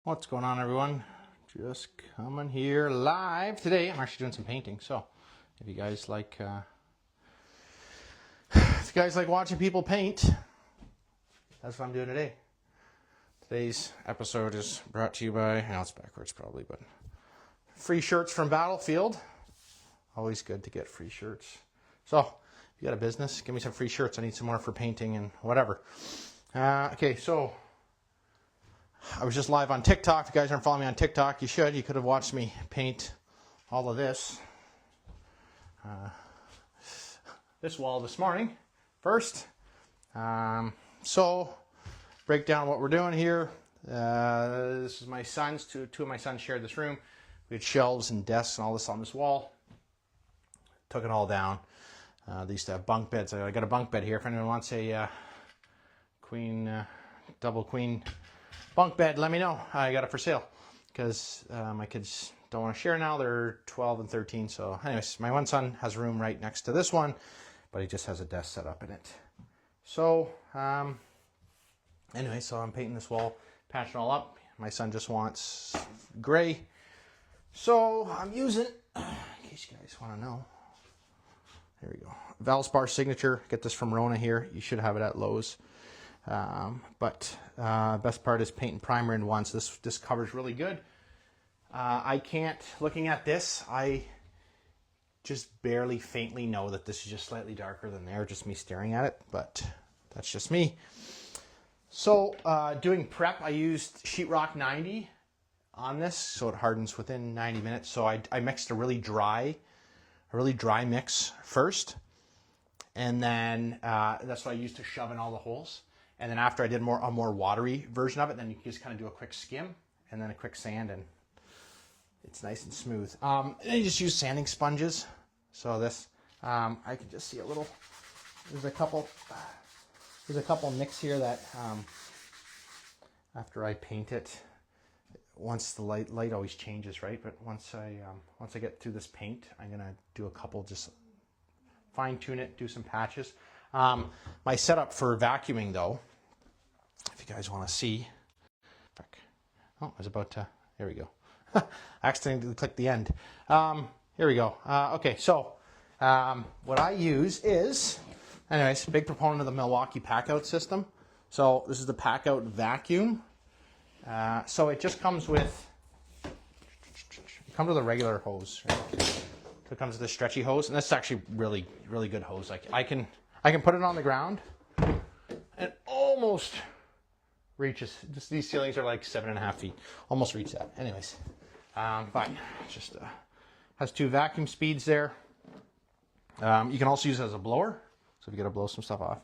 What's going on, everyone? Just coming here live today. I'm actually doing some painting, so if you guys like watching people paint, that's what I'm doing today. Today's episode is brought to you by, I know it's backwards probably, but free shirts from Battlefield. Always good to get free shirts. So if you got a business, give me some free shirts. I need some more for painting and whatever. Okay, so I was just live on TikTok. If you guys aren't following me on TikTok, you should. You could have watched me paint all of this. This wall this morning. First. So, break down what we're doing here. This is my son's. Two of my sons shared this room. We had shelves and desks and all this on this wall. Took it all down. They used to have bunk beds. I got a bunk bed here. If anyone wants a double queen bunk bed, let me know. I got it for sale because my kids don't want to share now. They're 12 and 13. So anyways, my one son has a room right next to this one, but he just has a desk set up in it. So anyway, so I'm painting this wall, patching it all up. My son just wants gray. So I'm using, in case you guys want to know, there we go, Valspar Signature. Get this from Rona here. You should have it at Lowe's. But best part is paint and primer in one, so this covers really good. I can't, looking at this, I just barely faintly know that this is just slightly darker than there, just me staring at it, but that's just me. So doing prep, I used sheetrock 90 on this, so it hardens within 90 minutes. So I mixed a really dry mix first, and then that's what I used to shove in all the holes. And then after I did a more watery version of it, then you can just kind of do a quick skim and then a quick sand, and it's nice and smooth. And you just use sanding sponges. So this, I can just see a little, there's a couple nicks here that after I paint it, once the light always changes, right? But once I get through this paint, I'm gonna do a couple, just fine tune it, do some patches. My setup for vacuuming though, if you guys want to see, oh, I was about to, there we go. I accidentally clicked the end. Here we go. Okay, so what I use is, anyways, big proponent of the Milwaukee pack-out system. So this is the pack-out vacuum. So it just comes with, a regular hose. Right? So it comes with a stretchy hose, and this is actually really, really good hose. Like I can put it on the ground and almost reaches, just these ceilings are like 7.5 feet, almost reach that. Anyways, fine. Just has 2 vacuum speeds there. You can also use it as a blower, so if you got to blow some stuff off.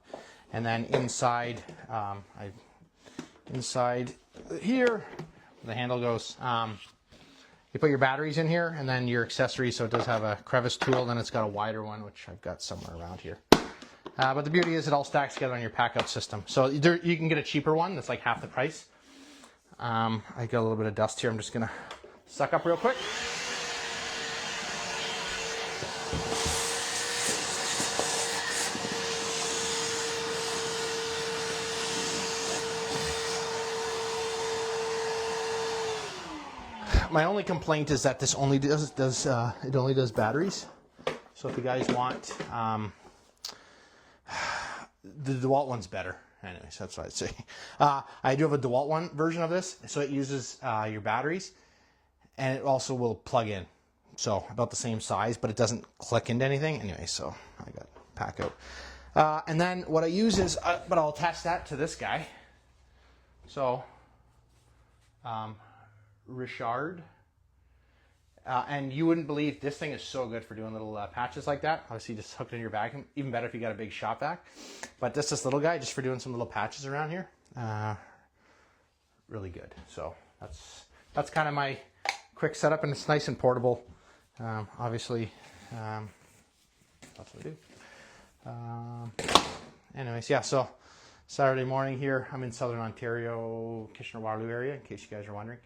And then inside, inside here, the handle goes. You put your batteries in here, and then your accessories. So it does have a crevice tool. Then it's got a wider one, which I've got somewhere around here. But the beauty is it all stacks together on your pack-out system. So you can get a cheaper one that's like half the price. I got a little bit of dust here. I'm just going to suck up real quick. My only complaint is that this only does batteries. So if you guys want, the DeWalt one's better. Anyways, that's what I'd say. I do have a DeWalt one version of this, so it uses your batteries, and it also will plug in. So about the same size, but it doesn't click into anything. Anyway, so I got pack out. And then what I use is, but I'll attach that to this guy. So, Richard. And you wouldn't believe this thing is so good for doing little patches like that. Obviously, just hook it in your vacuum. Even better if you got a big shop vac. But this little guy, just for doing some little patches around here. Really good. So that's kind of my quick setup, and it's nice and portable. Obviously, that's what I do. Anyways, yeah. So Saturday morning here, I'm in Southern Ontario, Kitchener-Waterloo area. In case you guys are wondering.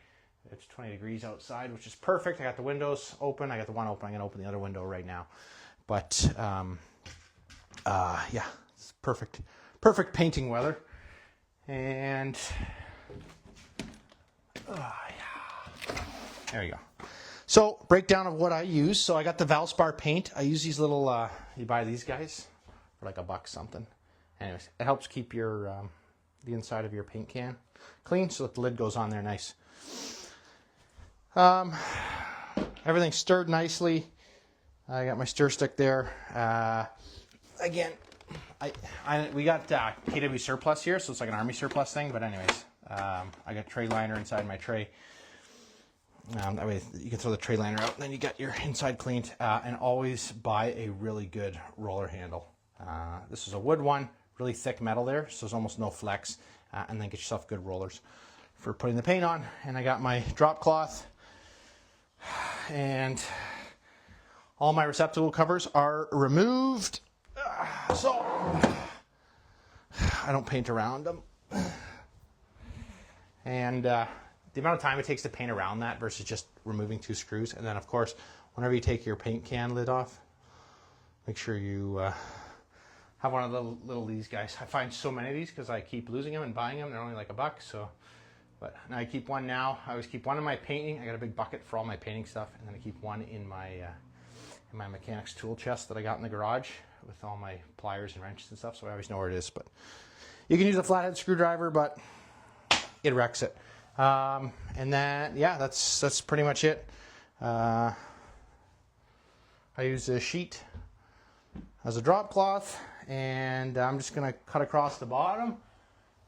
It's 20 degrees outside, which is perfect. I got the windows open. I got the one open. I'm going to open the other window right now. But, yeah, it's perfect painting weather. And There you go. So, breakdown of what I use. So I got the Valspar paint. I use these little, you buy these guys for like $1 something. Anyways, it helps keep your, the inside of your paint can clean so that the lid goes on there nice. Everything's stirred nicely. I got my stir stick there. Again, we got KW surplus here, so it's like an army surplus thing. But anyways, I got tray liner inside my tray. That way you can throw the tray liner out, and then you got your inside cleaned. And always buy a really good roller handle. This is a wood one, really thick metal there, so there's almost no flex. And then get yourself good rollers for putting the paint on. And I got my drop cloth, and all my receptacle covers are removed. So I don't paint around them. And the amount of time it takes to paint around that versus just removing 2 screws. And then, of course, whenever you take your paint can lid off, make sure you have one of the little these guys. I find so many of these because I keep losing them and buying them. They're only like $1. So, but now I keep one now. I always keep one in my painting. I got a big bucket for all my painting stuff, and then I keep one in my mechanics tool chest that I got in the garage with all my pliers and wrenches and stuff. So I always know where it is. But you can use a flathead screwdriver, but it wrecks it. And then, yeah, that's pretty much it. I use a sheet as a drop cloth, and I'm just going to cut across the bottom. I'm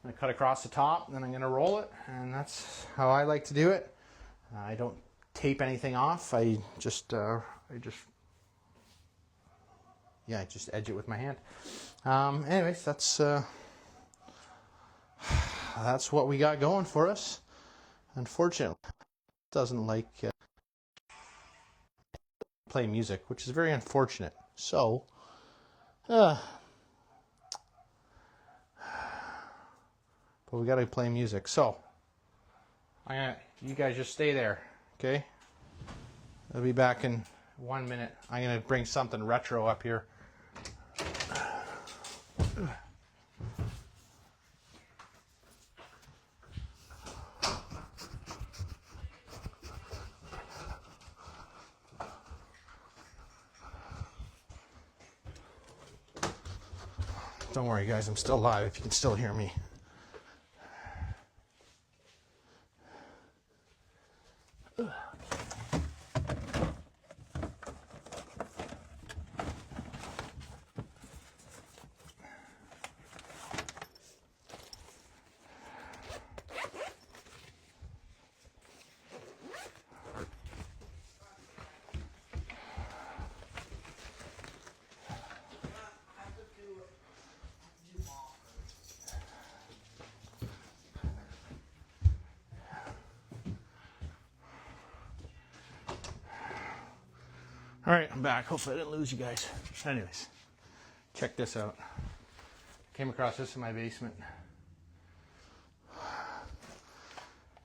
going to cut across the top, and then I'm going to roll it, and that's how I like to do it. I don't tape anything off. I just edge it with my hand. Anyways, that's what we got going for us. Unfortunately, it doesn't like play music, which is very unfortunate. So, but we got to play music. So, you guys just stay there, okay? I'll be back in 1 minute. I'm gonna bring something retro up here. Don't worry, guys, I'm still live if you can still hear me. All right, I'm back. Hopefully I didn't lose you guys. Anyways, check this out. Came across this in my basement.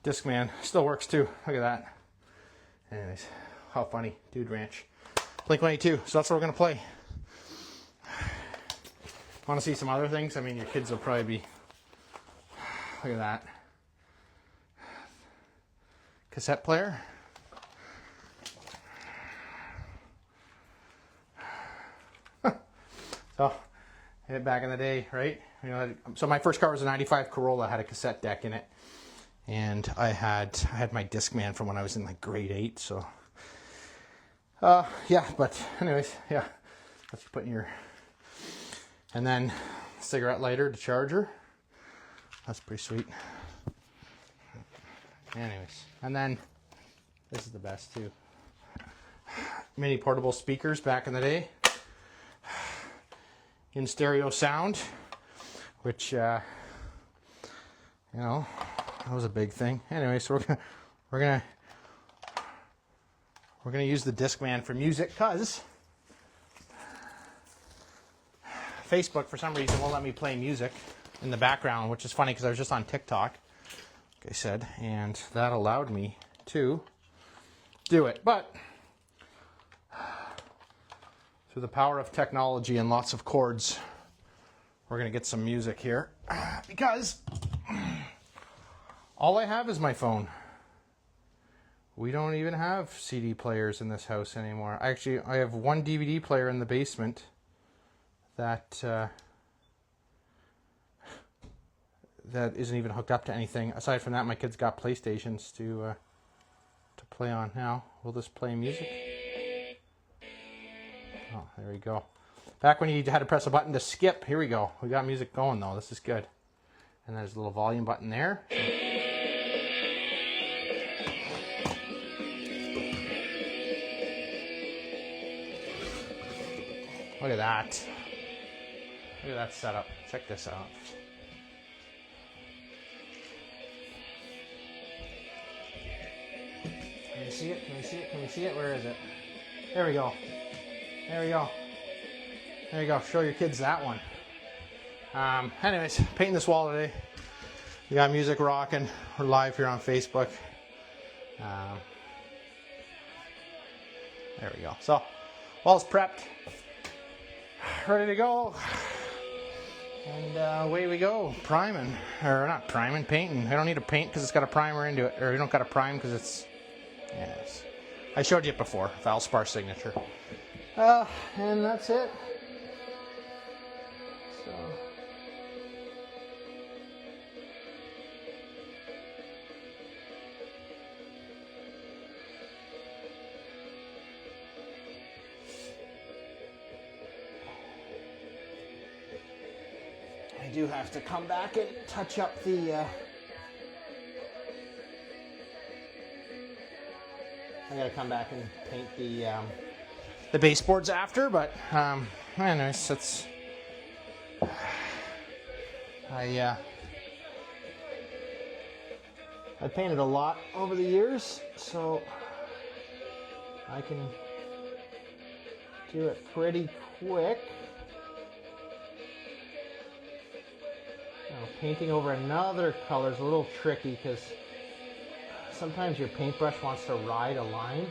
Discman still works too. Look at that. Anyways, how funny. Dude Ranch. Blink-182. So that's what we're going to play. Want to see some other things? I mean, your kids will probably be... Look at that. Cassette player. So, back in the day, right? You know, so my first car was a '95 Corolla, had a cassette deck in it, and I had my Discman from when I was in like grade 8. So, yeah. But anyways, yeah. That's you put in your, and then cigarette lighter to charger. That's pretty sweet. Anyways, and then this is the best too. Mini portable speakers back in the day. In stereo sound, which you know, that was a big thing. Anyway, so we're gonna use the Discman for music, cause Facebook for some reason won't let me play music in the background, which is funny because I was just on TikTok, like I said, and that allowed me to do it. But through the power of technology and lots of chords, we're going to get some music here. Because all I have is my phone. We don't even have CD players in this house anymore. Actually, I have one DVD player in the basement that that isn't even hooked up to anything. Aside from that, my kids got PlayStations to play on. Now, will this play music? Oh, there we go. Back when you had to press a button to skip, here we go. We got music going though. This is good. And there's a little volume button there. Look at that. Look at that setup. Check this out. Can you see it? Can we see it? Can we see it? Where is it? There we go. There we go. There you go. Show your kids that one. Anyways, painting this wall today. We got music rocking. We're live here on Facebook. There we go. So, wall's prepped. Ready to go. And away we go. Priming. Or not priming, painting. I don't need to paint because it's got a primer into it. Or you don't got to prime because it's... Yes. I showed you it before. Valspar signature. And that's it. So... I do have to come back and touch up the I gotta come back and paint the baseboards after, but anyways, that's I painted a lot over the years, so I can do it pretty quick. Painting over another color is a little tricky because sometimes your paintbrush wants to ride a line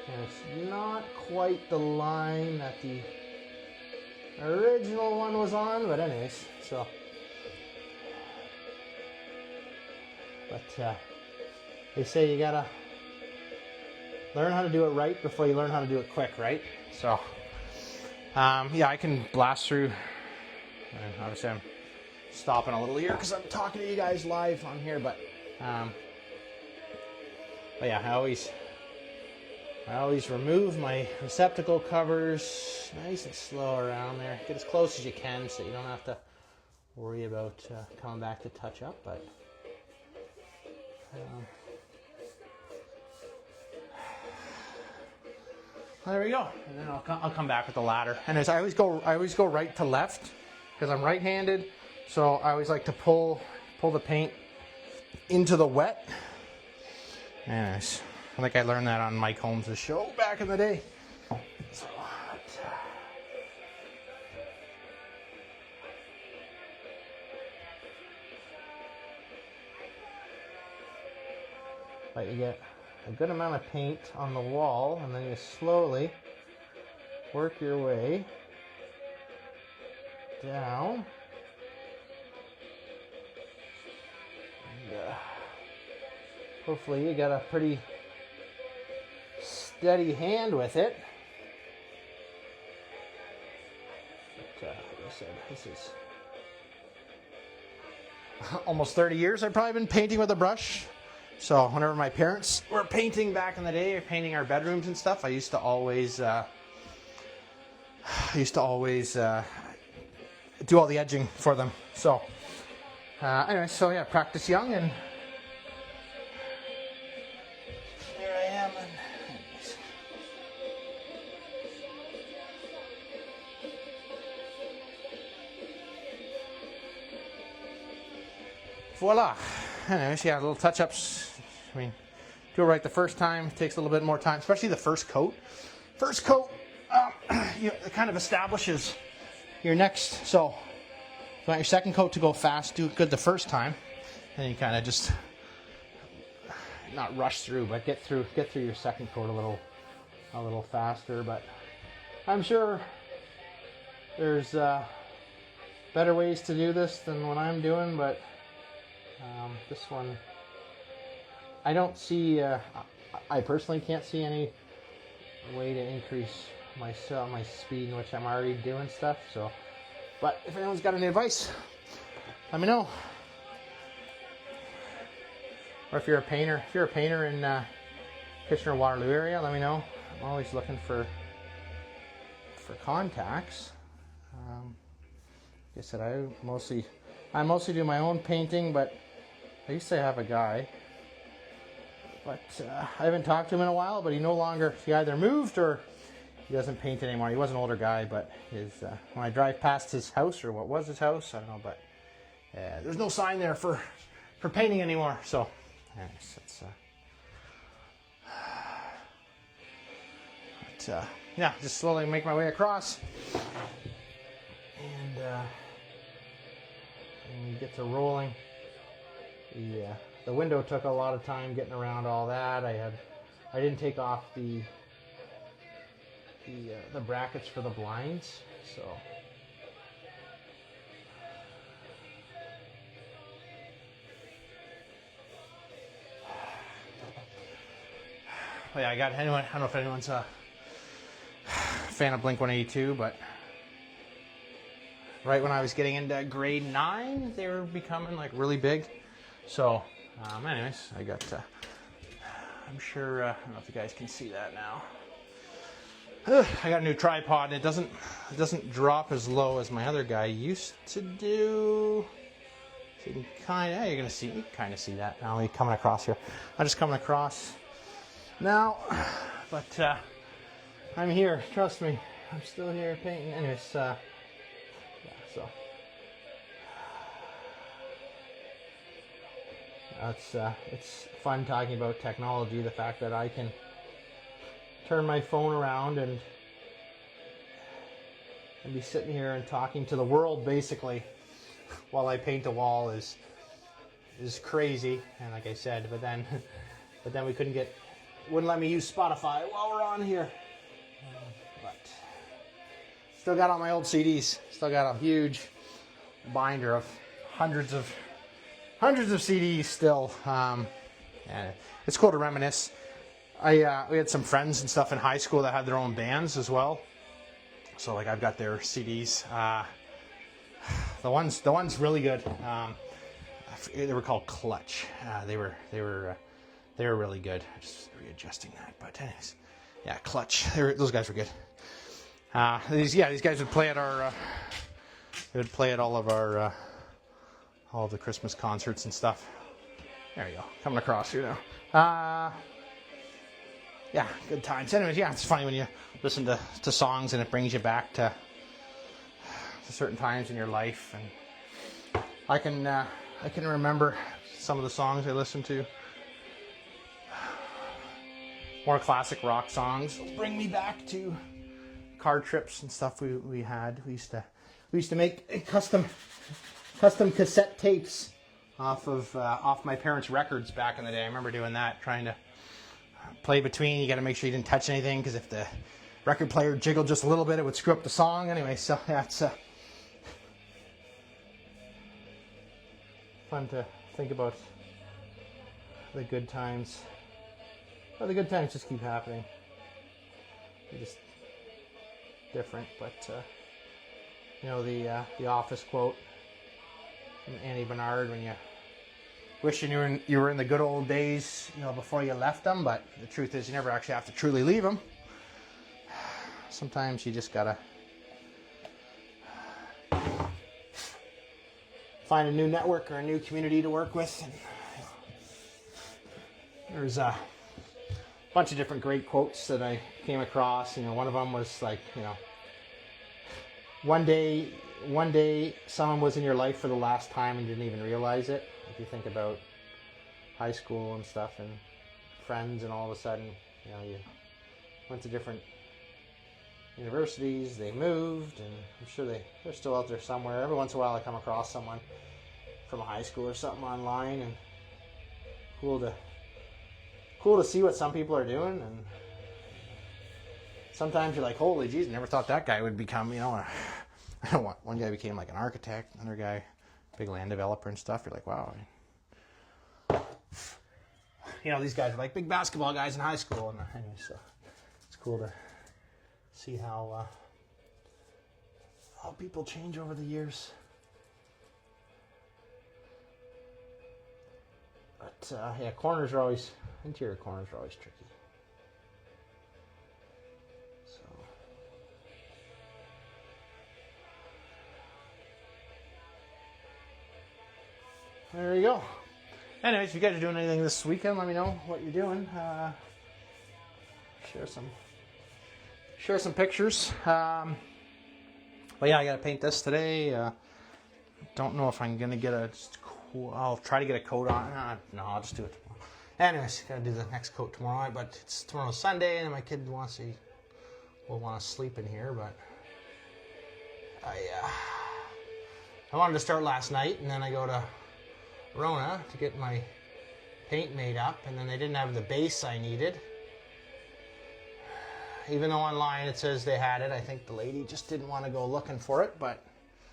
and it's not quite the line that the original one was on, but anyways, so but they say you gotta learn how to do it right before you learn how to do it quick, right? So yeah, I can blast through, and obviously I'm stopping a little here because I'm talking to you guys live on here, but yeah, I always remove my receptacle covers nice and slow around there. Get as close as you can so you don't have to worry about coming back to touch up, but there we go. And then I'll come back with the ladder. And as I always go right to left because I'm right-handed. So I always like to pull the paint into the wet. Anyways, I think I learned that on Mike Holmes' show back in the day. So, but you get a good amount of paint on the wall, and then you slowly work your way down. Hopefully you got a pretty steady hand with it. But, like I said, this is almost 30 years I've probably been painting with a brush. So whenever my parents were painting back in the day, or painting our bedrooms and stuff, I used to always do all the edging for them. So anyway, so yeah, practice young, and here I am. And voila. Anyways, yeah, little touch-ups. I mean, do it right the first time. It takes a little bit more time, especially the first coat. First coat, it kind of establishes your next. So you want your second coat to go fast, do it good the first time, and then you kind of just not rush through, but get through your second coat a little faster. But I'm sure there's better ways to do this than what I'm doing, but this one I don't see I personally can't see any way to increase my speed in which I'm already doing stuff. So, but if anyone's got any advice, let me know. Or if you're a painter, in Kitchener Waterloo area, let me know. I'm always looking for contacts. Like I said, I mostly do my own painting, but I used to have a guy, but I haven't talked to him in a while. But he either moved or he doesn't paint anymore. He was an older guy, but when I drive past his house, or what was his house, I don't know, but there's no sign there for painting anymore. So, anyways, yeah, just slowly make my way across, and we get to rolling. The window took a lot of time getting around all that. I didn't take off the brackets for the blinds, so. Well, yeah, I don't know if anyone's a fan of Blink-182, but right when I was getting into grade 9, they were becoming like really big. So, anyways, I got, I'm sure, I don't know if you guys can see that now. I got a new tripod, and it doesn't drop as low as my other guy used to do. So you can you can kind of see that now. I'm coming across here. I'm just coming across now, but I'm here. Trust me, I'm still here painting. Anyways, yeah, so it's fun talking about technology. The fact that I can turn my phone around and be sitting here and talking to the world basically while I paint a wall is crazy. And like I said, but then we wouldn't let me use Spotify while we're on here. But still got all my old CDs. Still got a huge binder of hundreds of CDs still. And it's cool to reminisce. We had some friends and stuff in high school that had their own bands as well. So like I've got their CDs. The ones really good. They were called Clutch. They were really good. Just readjusting that, but anyways, yeah, Clutch. Those guys were good. These guys would play at our. They would play at all of the Christmas concerts and stuff. There we go. Coming across here now. Yeah, good times. Anyways, yeah, it's funny when you listen to songs and it brings you back to certain times in your life. And I can remember some of the songs I listened to. More classic rock songs bring me back to car trips and stuff we had. We used to make custom cassette tapes off my parents' records back in the day. I remember doing that, trying to play between. You got to make sure you didn't touch anything, because if the record player jiggled just a little bit, it would screw up the song. Anyway, so that's fun to think about the good times. Well, the good times just keep happening. They're just different, but the Office quote from Annie Bernard, when you wishing you were in the good old days, before you left them, but the truth is you never actually have to truly leave them. Sometimes you just gotta find a new network or a new community to work with. And there's a bunch of different great quotes that I came across. One of them was like, one day someone was in your life for the last time and you didn't even realize it. If you think about high school and stuff and friends, and all of a sudden, you went to different universities, they moved, and I'm sure they're still out there somewhere. Every once in a while I come across someone from a high school or something online, and cool to see what some people are doing. And sometimes you're like, holy jeez, never thought that guy would become, I don't want, one guy became like an architect, another guy big land developer and stuff. You're like, wow. you know, these guys are like big basketball guys in high school. And anyway, so it's cool to see how people change over the years. But yeah, interior corners are always tricky. So there you go. Anyways, if you guys are doing anything this weekend, let me know what you're doing. Share some pictures. But yeah, I gotta paint this today. Don't know if I'm gonna get I'll try to get a coat on. No, I'll just do it tomorrow. Anyways, gotta do the next coat tomorrow. But it's tomorrow's Sunday, and my kid will want to sleep in here. But I wanted to start last night, and then I go to Rona to get my paint made up, and then they didn't have the base I needed. Even though online it says they had it, I think the lady just didn't want to go looking for it, but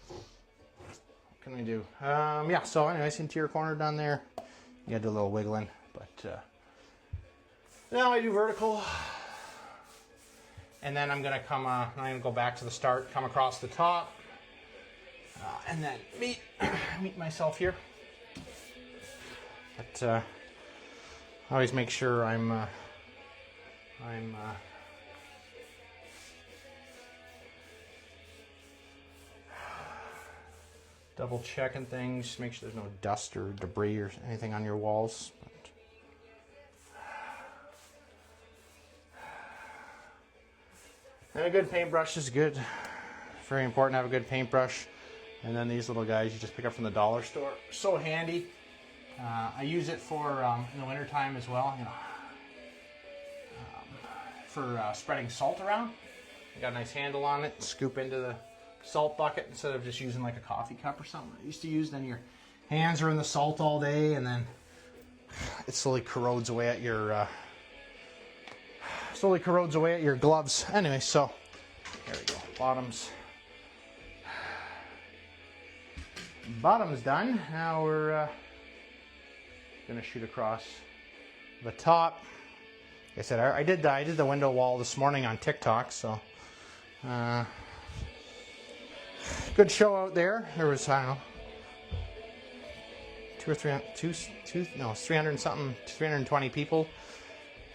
what can we do? Yeah, so anyways, interior corner down there. You gotta do a little wiggling, but now I do vertical. And then I'm gonna go back to the start, come across the top, and then meet myself here. But always make sure I'm double checking things, make sure there's no dust or debris or anything on your walls. And a good paintbrush is good. Very important to have a good paintbrush. And then these little guys you just pick up from the dollar store. So handy. I use it for in the wintertime as well, you know, for spreading salt around. I got a nice handle on it. Scoop into the salt bucket instead of just using like a coffee cup or something. I used to use, then your hands are in the salt all day, and then it slowly corrodes away at your gloves. Anyway, so there we go. Bottom's done. Now we're gonna shoot across the top. Like I said, I did the window wall this morning on TikTok, so good show out there. There was, I don't know, 300 and something, 320 people,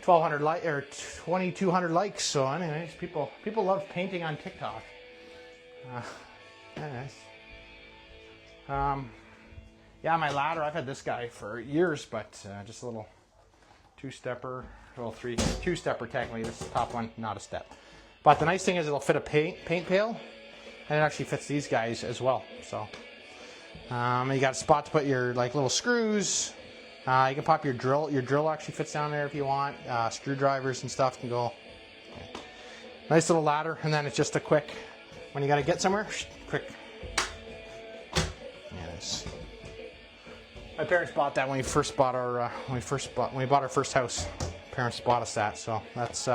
2,200 likes. So anyways, people love painting on TikTok. Anyways, yeah, my ladder, I've had this guy for years, but just a little two-stepper, two-stepper technically. This top one, not a step. But the nice thing is it'll fit a paint pail, and it actually fits these guys as well. So you got a spot to put your like little screws. You can pop your drill. Your drill actually fits down there if you want. Screwdrivers and stuff can go. Nice little ladder, and then it's just a quick, when you got to get somewhere, quick. Yes. My parents bought that when we first bought our when we bought our first house. Parents bought us that, so that's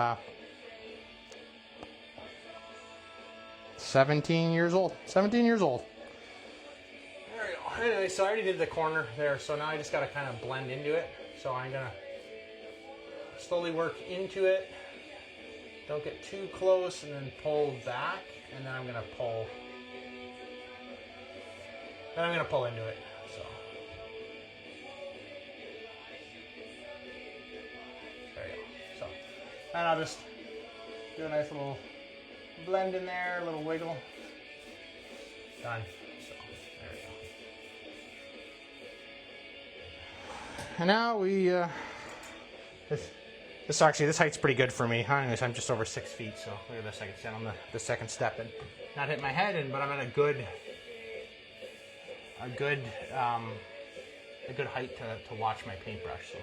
17 years old. 17 years old. There we go. Anyway, so I already did the corner there, so now I just got to kind of blend into it. So I'm gonna slowly work into it. Don't get too close, and then pull back, and then I'm gonna pull. Then I'm gonna pull into it. So there you go. So and I'll just do a nice little blend in there, a little wiggle. Done. So there we go. And now we this height's pretty good for me. Anyways, I'm just over 6 feet, so look at this. I can stand on the second step and not hit my head, but I'm at a good height to watch my paintbrush. So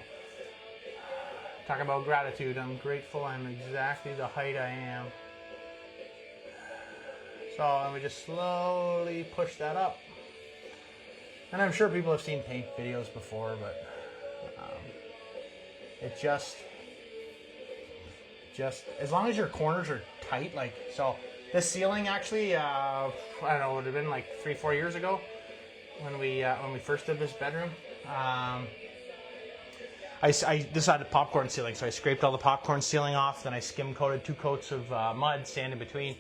talk about gratitude. I'm grateful I'm exactly the height I am. So let me just slowly push that up. And I'm sure people have seen paint videos before, but it just as long as your corners are tight, like so. This ceiling actually, I don't know, it would have been like 3-4 years ago when we first did this bedroom. this had a popcorn ceiling, so I scraped all the popcorn ceiling off, then I skim coated 2 coats of mud, sand in between.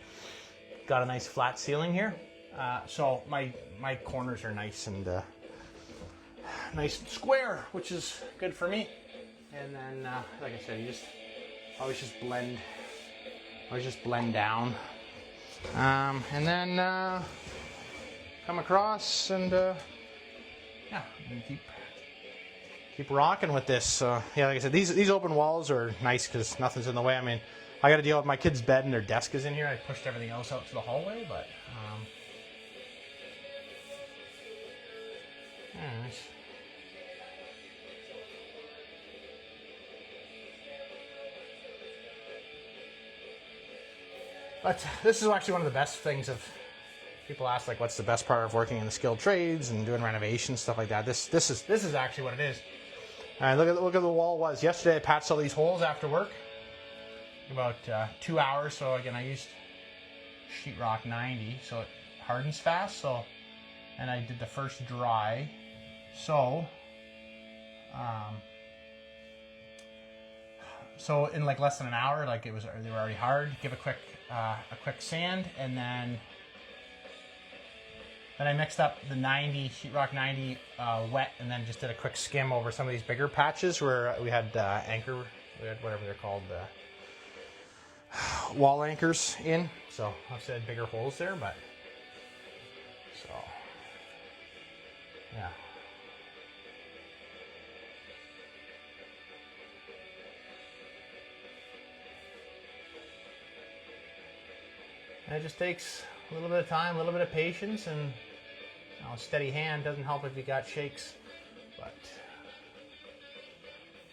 Got a nice flat ceiling here. So my corners are nice and nice and square, which is good for me. And then, like I said, you just always just blend down. And then come across and yeah, and keep rocking with this. Yeah, like I said, these open walls are nice because nothing's in the way. I mean, I got to deal with my kid's bed and their desk is in here. I pushed everything else out to the hallway, but yeah, nice. But this is actually one of the best things of people ask, like, what's the best part of working in the skilled trades and doing renovations, stuff like that. This is actually what it is. And look at the wall was yesterday. I patched all these holes after work, about 2 hours. So again, I used sheetrock 90, so it hardens fast. So, and I did the first dry. So, so in like less than an hour, like they were already hard. Give a quick sand, and then I mixed up the 90 sheetrock 90 wet, and then just did a quick skim over some of these bigger patches where we had whatever they're called, wall anchors in. So obviously I had bigger holes there, but so yeah. And it just takes a little bit of time, a little bit of patience, and a steady hand. Doesn't help if you got shakes, but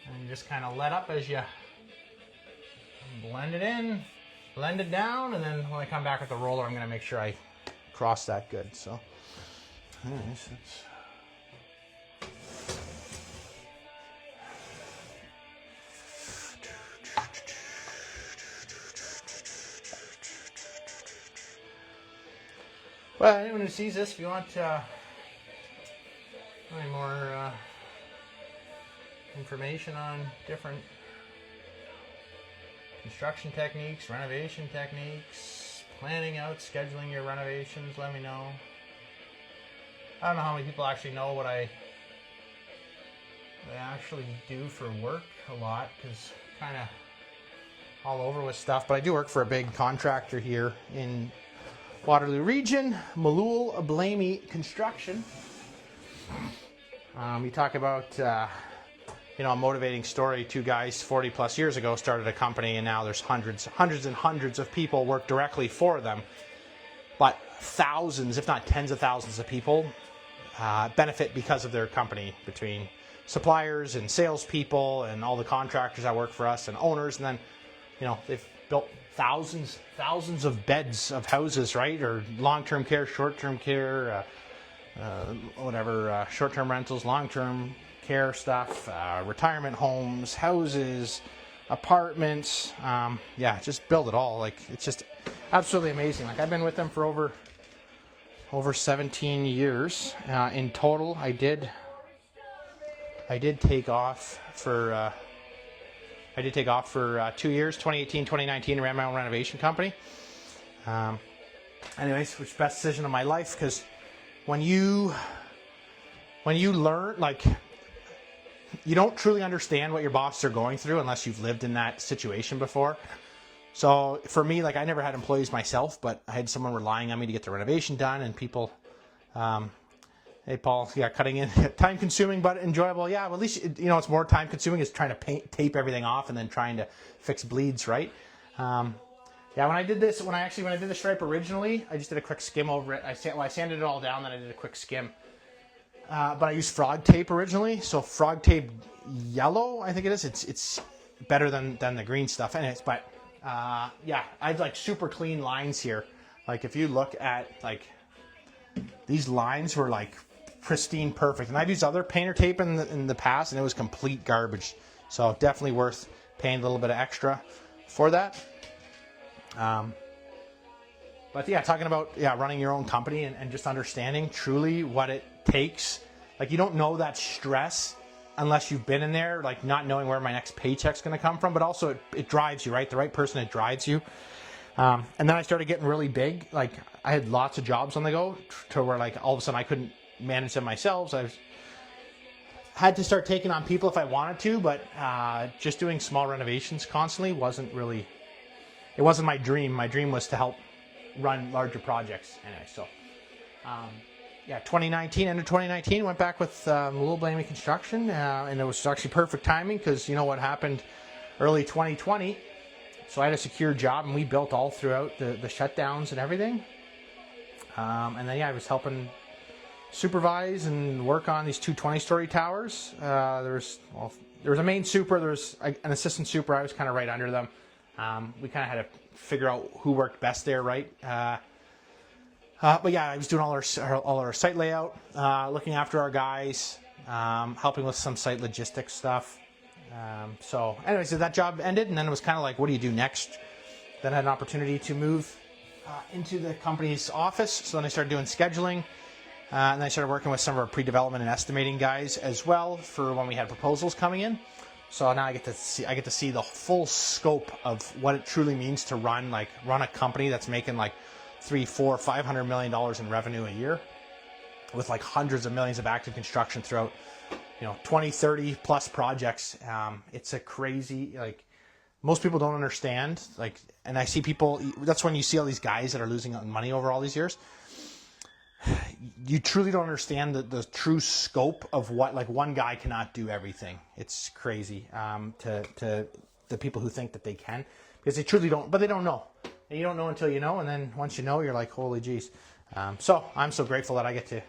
and you just kind of let up as you blend it in, blend it down, and then when I come back with the roller, I'm going to make sure I cross that good. So, anyways, that's. Well, anyone who sees this, if you want any more information on different construction techniques, renovation techniques, planning out, scheduling your renovations, let me know. I don't know how many people actually know what I actually do for work a lot, because kind of all over with stuff, but I do work for a big contractor here in Waterloo region, Malul Blamey Construction. You talk about, a motivating story. 2 guys 40 plus years ago started a company, and now there's hundreds and hundreds of people work directly for them. But thousands, if not tens of thousands of people benefit because of their company, between suppliers and salespeople and all the contractors that work for us and owners. And then, they've built thousands of beds of houses, right? Or long-term care, short-term care, short-term rentals, long-term care stuff, retirement homes, houses, apartments. Just build it all. Like, it's just absolutely amazing. Like, I've been with them for over 17 years in total. I did take off for 2 years, 2018, 2019, and ran my own renovation company. Anyways, which best decision of my life, because when you learn, like, you don't truly understand what your bosses are going through unless you've lived in that situation before. So for me, like, I never had employees myself, but I had someone relying on me to get the renovation done, and people, hey, Paul, yeah, cutting in, time consuming but enjoyable. Yeah, well, at least, it's more time consuming is trying to tape everything off and then trying to fix bleeds, right? When I did the stripe originally, I just did a quick skim over it. I sanded it all down, then I did a quick skim. But I used frog tape originally, so frog tape yellow, I think it is. It's better than the green stuff. Anyways, but I have like super clean lines here. Like, if you look at, like, these lines were like pristine, perfect. And I've used other painter tape in the past, and it was complete garbage. So definitely worth paying a little bit of extra for that. But yeah, talking about running your own company and just understanding truly what it takes. Like, you don't know that stress unless you've been in there, like not knowing where my next paycheck's going to come from, but also it drives you, right? The right person, it drives you. And then I started getting really big. Like I had lots of jobs on the go to where like all of a sudden I couldn't manage them myself. So I had to start taking on people if I wanted to, but just doing small renovations constantly wasn't my dream. My dream was to help run larger projects anyway. So 2019, end of 2019, went back with Little Blamey Construction, and it was actually perfect timing because you know what happened early 2020. So I had a secure job, and we built all throughout the shutdowns and everything. And then I was helping supervise and work on these two 20-story towers. There was a main super, there was an assistant super. I was kind of right under them. We kind of had to figure out who worked best there, right? But yeah, I was doing all our site layout, looking after our guys, helping with some site logistics stuff. So anyways, that job ended, and then it was kind of like, what do you do next? Then I had an opportunity to move into the company's office. So then I started doing scheduling, and then I started working with some of our pre-development and estimating guys as well for when we had proposals coming in. So now I get to see the full scope of what it truly means to run a company that's making like $300, $400, $500 million in revenue a year, with like hundreds of millions of active construction throughout, 20, 30 plus projects. It's a crazy, like, most people don't understand, like, and I see people, that's when you see all these guys that are losing money over all these years. You truly don't understand the true scope of what, like, one guy cannot do everything. It's crazy to the people who think that they can, because they truly don't, but they don't know. And you don't know until you know, and then once you know, you're like, holy geez. So I'm so grateful that I get to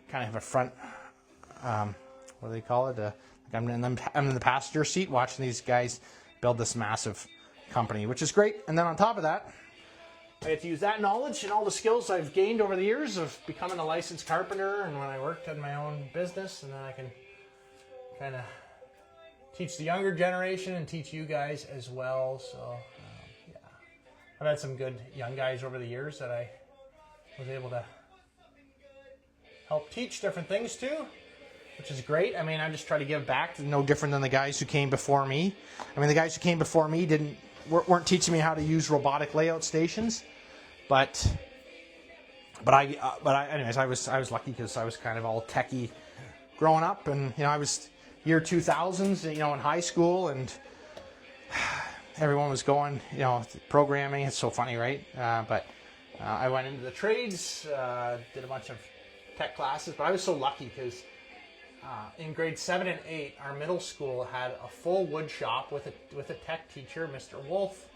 kind of have a front, what do they call it? I'm in the passenger seat watching these guys build this massive company, which is great. And then on top of that, I get to use that knowledge and all the skills I've gained over the years of becoming a licensed carpenter, and when I worked in my own business, and then I can kind of teach the younger generation and teach you guys as well. So I've had some good young guys over the years that I was able to help teach different things to, which is great. I mean, I just try to give back, no different than the guys who came before me. I mean, the guys who came before me weren't teaching me how to use robotic layout stations, but anyways, I was lucky because I was kind of all techie growing up, and I was year 2000s, in high school, and everyone was going, programming. It's so funny, right? But I went into the trades, did a bunch of tech classes, but I was so lucky because in grade 7 and 8, our middle school had a full wood shop with a tech teacher, Mr. Wolf.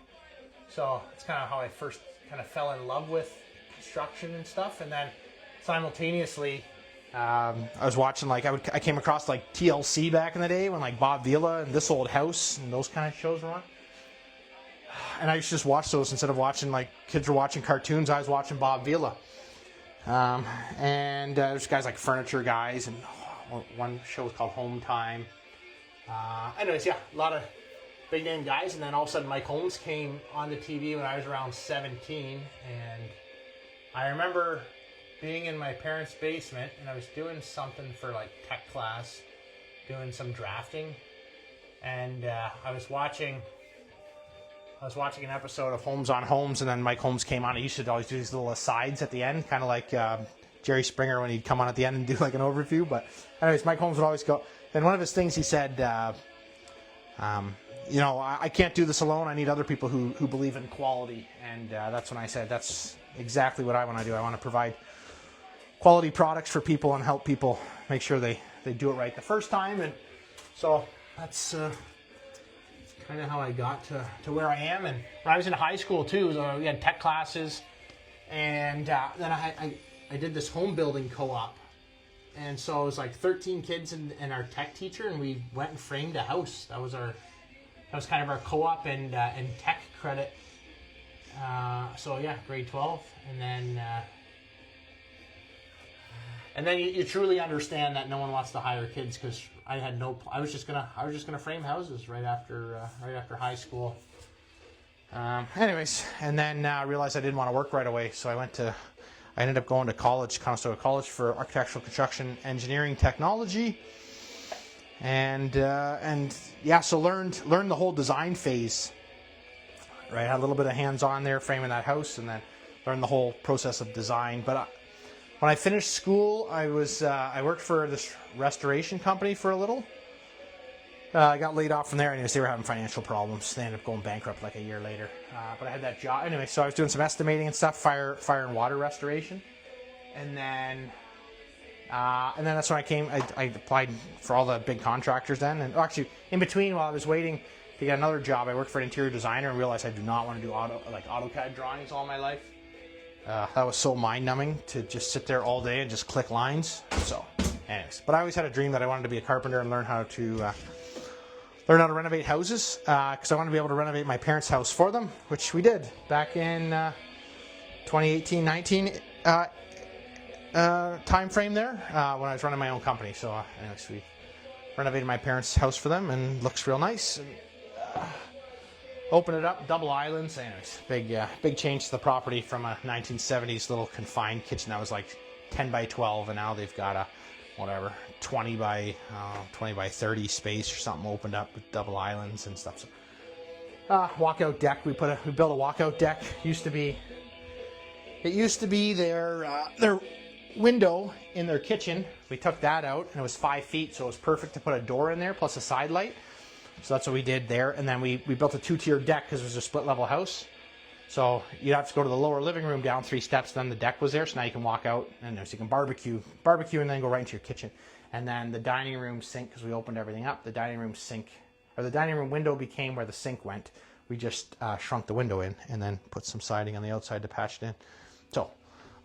So it's kind of how I first kind of fell in love with construction and stuff. And then simultaneously, I was watching, like, I came across like TLC back in the day when like Bob Vila and This Old House and those kind of shows were on. And I used to just watch those instead of watching, like, kids were watching cartoons. I was watching Bob Vila. And there's guys like Furniture Guys, and one show was called Home Time. Anyways, a lot of big name guys. And then all of a sudden Mike Holmes came on the TV when I was around 17. And I remember being in my parents' basement, and I was doing something for like tech class, doing some drafting. And I was watching an episode of Holmes on Homes, and then Mike Holmes came on. He used to always do these little asides at the end, kind of like Jerry Springer when he'd come on at the end and do like an overview. But anyways, Mike Holmes would always go. Then one of his things he said, I can't do this alone. I need other people who believe in quality. And that's when I said, that's exactly what I want to do. I want to provide quality products for people and help people make sure they do it right the first time. And so that's kind of how I got to where I am. And when I was in high school too, we had tech classes, and then I did this home building co-op, and so it was like 13 kids and our tech teacher, and we went and framed a house. That was kind of our co-op and tech credit. Grade 12, and then you truly understand that no one wants to hire kids, because I was just gonna frame houses right after high school. Anyways, and then I realized I didn't want to work right away, so I ended up going to college, Conestoga College, for architectural construction engineering technology. And yeah, so learned the whole design phase. Right, had a little bit of hands-on there framing that house, and then learned the whole process of design. But when I finished school, I worked for this restoration company for a little. I got laid off from there. Anyways, they were having financial problems. They ended up going bankrupt like a year later. But I had that job anyway. So I was doing some estimating and stuff, fire and water restoration, and then that's when I applied for all the big contractors then. And actually, in between, while I was waiting to get another job, I worked for an interior designer and realized I do not want to do AutoCAD drawings all my life. That was so mind-numbing to just sit there all day and just click lines. So, anyways, but I always had a dream that I wanted to be a carpenter and learn how to renovate houses, because I wanted to be able to renovate my parents' house for them, which we did back in 2018-19 time frame there, when I was running my own company. So, anyways, we renovated my parents' house for them, and looks real nice. And, open it up, double islands. Anyways, big change to the property from a 1970s little confined kitchen that was like 10 by 12, and now they've got a 20 by 30 space or something opened up with double islands and stuff. So, walkout deck. We built a walkout deck. It used to be their window in their kitchen. We took that out, and it was 5 feet, so it was perfect to put a door in there plus a side light. So that's what we did there. And then we built a 2-tier deck because it was a split level house. So you'd have to go to the lower living room down 3 steps. Then the deck was there. So now you can walk out and so you can barbecue and then go right into your kitchen. And then the dining room sink, because we opened everything up, the dining room window became where the sink went. We just shrunk the window in and then put some siding on the outside to patch it in. So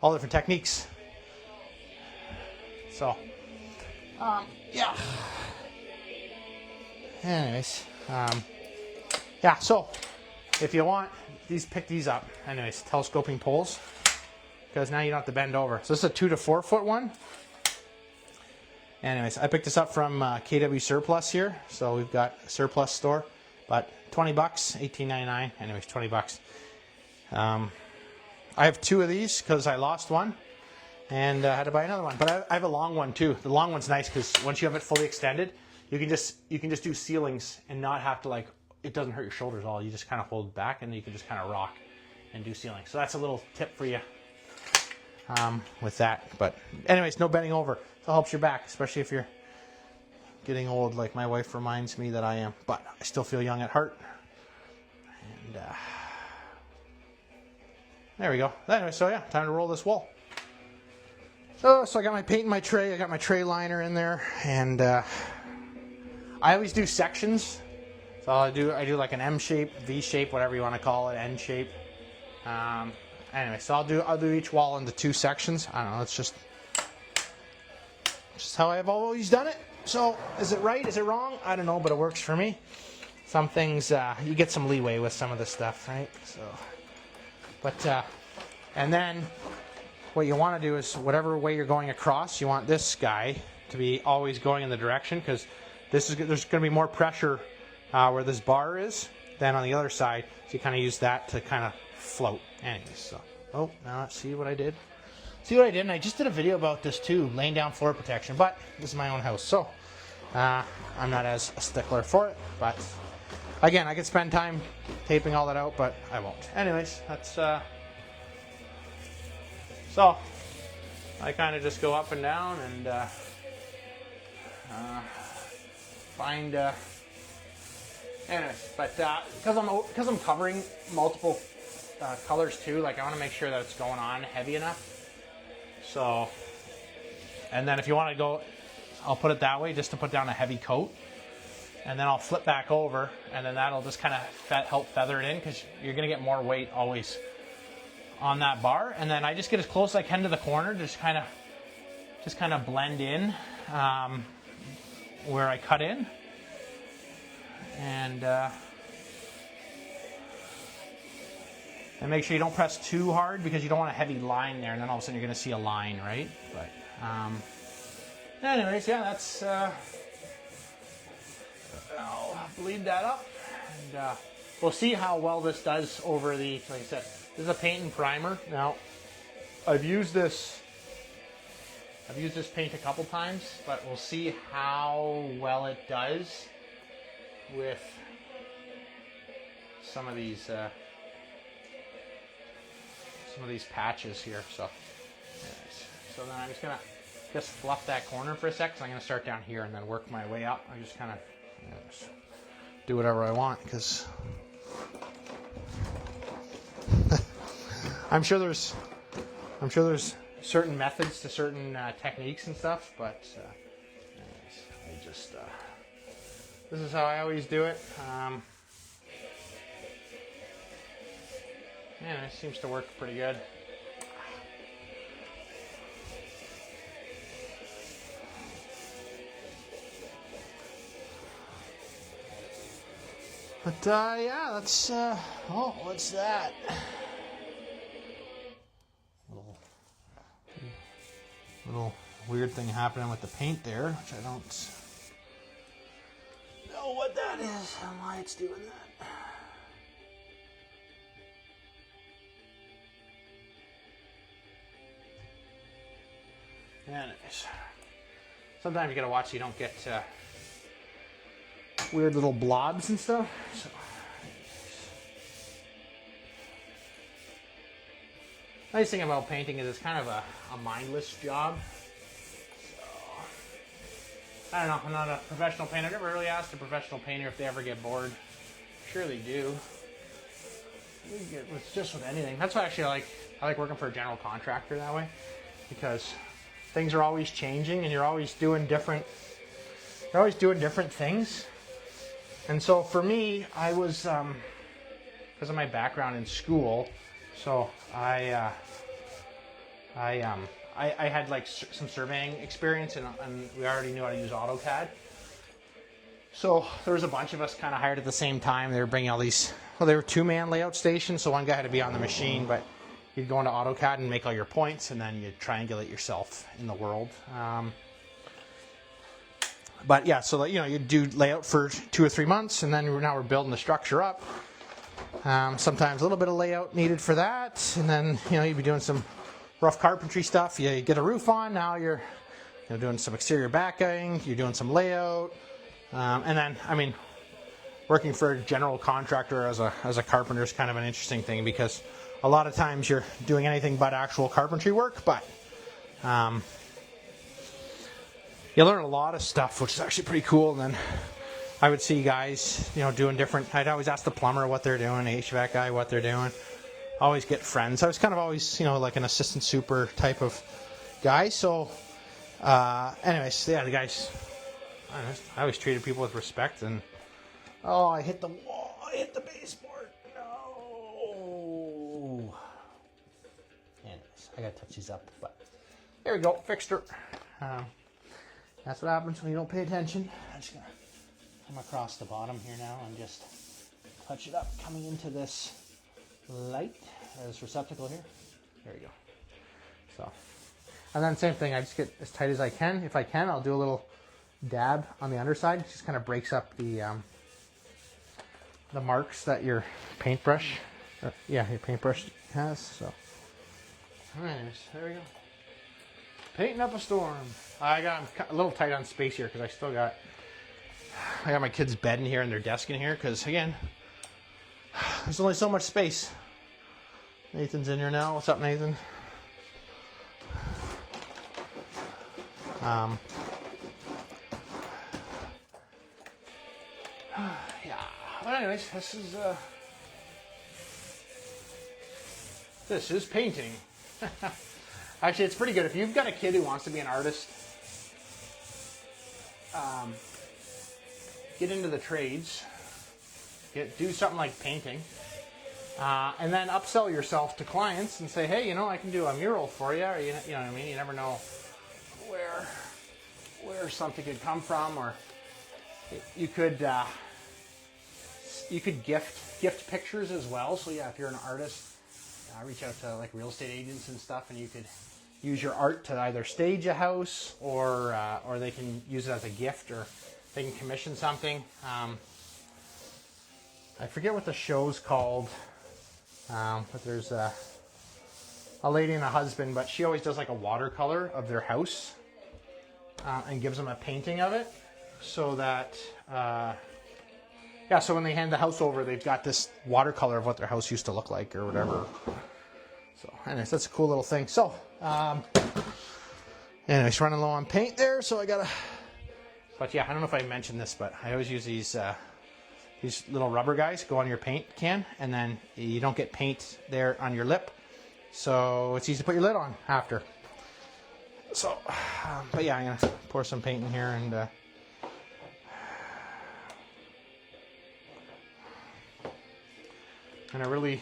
all different techniques. So, yeah. Anyways, yeah, so if you want pick these up. Anyways, telescoping poles, because now you don't have to bend over. So this is a 2 to 4 foot one. Anyways, I picked this up from KW Surplus here. So we've got a surplus store, but $20, $18.99. Anyways, $20. I have 2 of these because I lost one and I had to buy another one. But I have a long one too. The long one's nice because once you have it fully extended, you can just do ceilings and not have to, like, it doesn't hurt your shoulders at all. You just kind of hold back and you can just kind of rock and do ceilings. So that's a little tip for you with that. But anyways, no bending over. It helps your back, especially if you're getting old, like my wife reminds me that I am. But I still feel young at heart. And there we go. Anyway, so yeah, time to roll this wall. So I got my paint in my tray. I got my tray liner in there, and I always do sections. So I do like an M shape, V shape, whatever you want to call it, N shape. Anyway, so I'll do each wall into 2 sections. I don't know. It's just how I've always done it. So is it right? Is it wrong? I don't know, but it works for me. Some things you get some leeway with some of this stuff, right? So, but and then what you want to do is whatever way you're going across, you want this guy to be always going in the direction, because there's going to be more pressure where this bar is than on the other side. So you kind of use that to kind of float. Anyways, so now see what I did. And I just did a video about this too, laying down floor protection. But this is my own house, so I'm not as a stickler for it. But again, I could spend time taping all that out, but I won't. Anyways, that's so I kind of just go up and down and find. Anyways, but because I'm covering multiple colors too, like I want to make sure that it's going on heavy enough. So, and then if you want to go, I'll put it that way just to put down a heavy coat, and then I'll flip back over, and then that'll just kind of help feather it in, because you're gonna get more weight always on that bar. And then I just get as close as I can to the corner, just kind of blend in where I cut in. And make sure you don't press too hard, because you don't want a heavy line there, and then all of a sudden you're going to see a line, right? But anyways, yeah, that's I'll bleed that up, and we'll see how well this does over the, like I said, this is a paint and primer. Now, I've used this I've used this paint a couple times, but we'll see how well it does with some of these patches here. So, anyways, so then I'm just gonna fluff that corner for a sec. So I'm gonna start down here and then work my way up. I just kind of do whatever I want because I'm sure there's certain methods to certain techniques and stuff, but anyways, I just this is how I always do it. Yeah, it seems to work pretty good. But yeah, that's oh, what's that? Little weird thing happening with the paint there, which I don't know what that is and why it's doing that. Anyways, sometimes you gotta watch so you don't get weird little blobs and stuff. So, nice thing about painting is it's kind of a mindless job. So, I don't know, I'm not a professional painter. I've never really asked a professional painter if they ever get bored. I'm sure they do. It's just with anything. That's why actually I like working for a general contractor that way, because things are always changing and you're always doing different things. And so for me, I was because of my background in school, so I had like some surveying experience and we already knew how to use AutoCAD. So there was a bunch of us kind of hired at the same time. They were bringing all these, well, they were 2-man layout stations, so one guy had to be on the machine, but you'd go into AutoCAD and make all your points, and then you'd triangulate yourself in the world. But yeah, so you do layout for 2 or 3 months, and then now we're building the structure up. Sometimes a little bit of layout needed for that, and then you'd be doing some rough carpentry stuff. You get a roof on, now you're doing some exterior backing, you're doing some layout, and then working for a general contractor as a carpenter is kind of an interesting thing, because a lot of times you're doing anything but actual carpentry work, but you learn a lot of stuff, which is actually pretty cool. And then I would see guys, doing different. I'd always ask the plumber what they're doing, the HVAC guy what they're doing. Always get friends. I was kind of always, like an assistant super type of guy. So, anyways, yeah, the guys. I always treated people with respect. And I hit the wall. I hit the baseboard. No. Anyways, I gotta touch these up, but there we go. Fixed her. That's what happens when you don't pay attention. I'm just gonna come across the bottom here now and just touch it up, coming into this light, this receptacle here. There we go. So, and then same thing, I just get as tight as I can. If I can, I'll do a little dab on the underside. It just kind of breaks up the marks that your paintbrush, your paintbrush has. So, anyways, there we go. Painting up a storm. I'm a little tight on space here because I got my kids' bed in here and their desk in here because, again, there's only so much space. Nathan's in here now. What's up, Nathan? Yeah. But anyways, this is painting. Actually, it's pretty good. If you've got a kid who wants to be an artist, get into the trades, do something like painting, and then upsell yourself to clients and say, hey, I can do a mural for you, or you know what I mean? You never know where something could come from, or you could gift pictures as well. So yeah, if you're an artist, reach out to like real estate agents and stuff, and you could use your art to either stage a house or they can use it as a gift, or they can commission something. I forget what the show's called, but there's a lady and a husband, but she always does like a watercolor of their house, and gives them a painting of it, so that so when they hand the house over, they've got this watercolor of what their house used to look like or whatever. So anyways, that's a cool little thing. So anyways, running low on paint there, so I gotta, but yeah, I don't know if I mentioned this, but I always use these little rubber guys go on your paint can, and then you don't get paint there on your lip, so it's easy to put your lid on after. So but yeah, I'm gonna pour some paint in here, and a really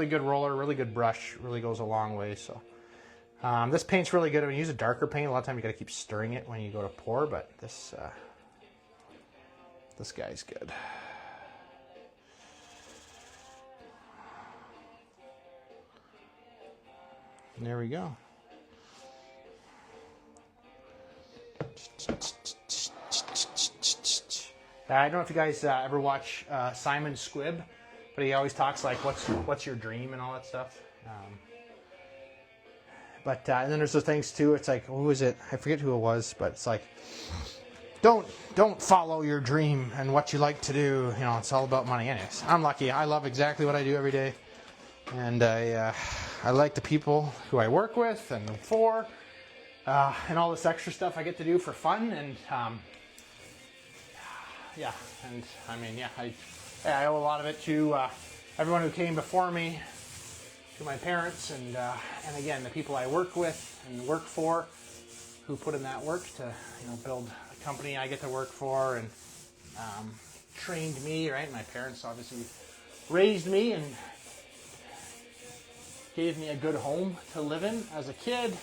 good roller, really good brush, really goes a long way. So this paint's really good. When you use a darker paint, a lot of time you got to keep stirring it when you go to pour, but this guy's good. And there we go. I don't know if you guys ever watch Simon Squibb, but he always talks like, what's your dream and all that stuff. But and then there's those things too. It's like, who is it? I forget who it was, but it's like, don't follow your dream and what you like to do. You know, it's all about money. Anyways, I'm lucky. I love exactly what I do every day, and I like the people who I work with and for, and all this extra stuff I get to do for fun. And and I mean, I owe a lot of it to everyone who came before me, to my parents, and again, the people I work with and work for, who put in that work to build a company I get to work for, and trained me, right? My parents obviously raised me and gave me a good home to live in as a kid.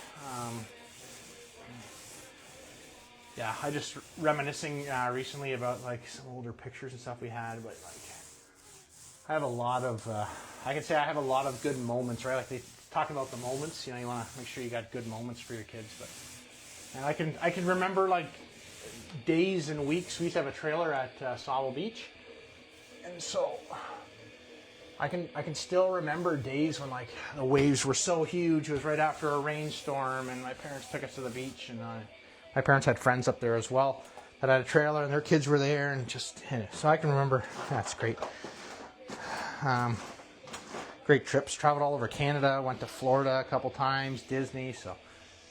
I just reminiscing recently about like some older pictures and stuff we had, but like I have a lot of, I can say I have a lot of good moments, right? Like they talk about the moments, you want to make sure you got good moments for your kids, and I can remember like days and weeks. We used to have a trailer at Sawwell Beach, and so I can still remember days when like the waves were so huge. It was right after a rainstorm, and my parents took us to the beach, and my parents had friends up there as well that had a trailer, and their kids were there, and so I can remember. That's great. Great trips. Traveled all over Canada. Went to Florida a couple times. Disney. So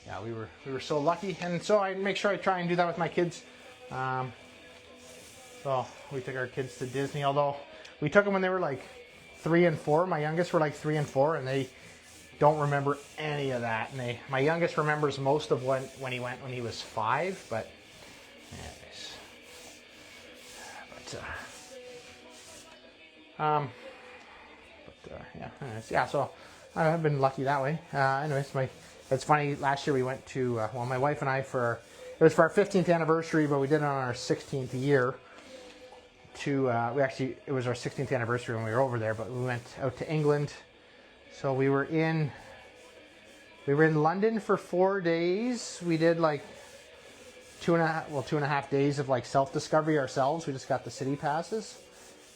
yeah, we were so lucky, and so I make sure I try and do that with my kids. So we took our kids to Disney, although we took them when they were like 3 and 4. My youngest were like 3 and 4, and they don't remember any of that. And my youngest remembers most of when he went when he was 5. But anyways, so I've been lucky that way. Anyways, it's funny. Last year we went to my wife and I it was for our 15th anniversary, but we did it on our 16th year. It was our 16th anniversary when we were over there, but we went out to England. So we were in London for 4 days. We did like 2.5 days of like self-discovery ourselves. We just got the city passes,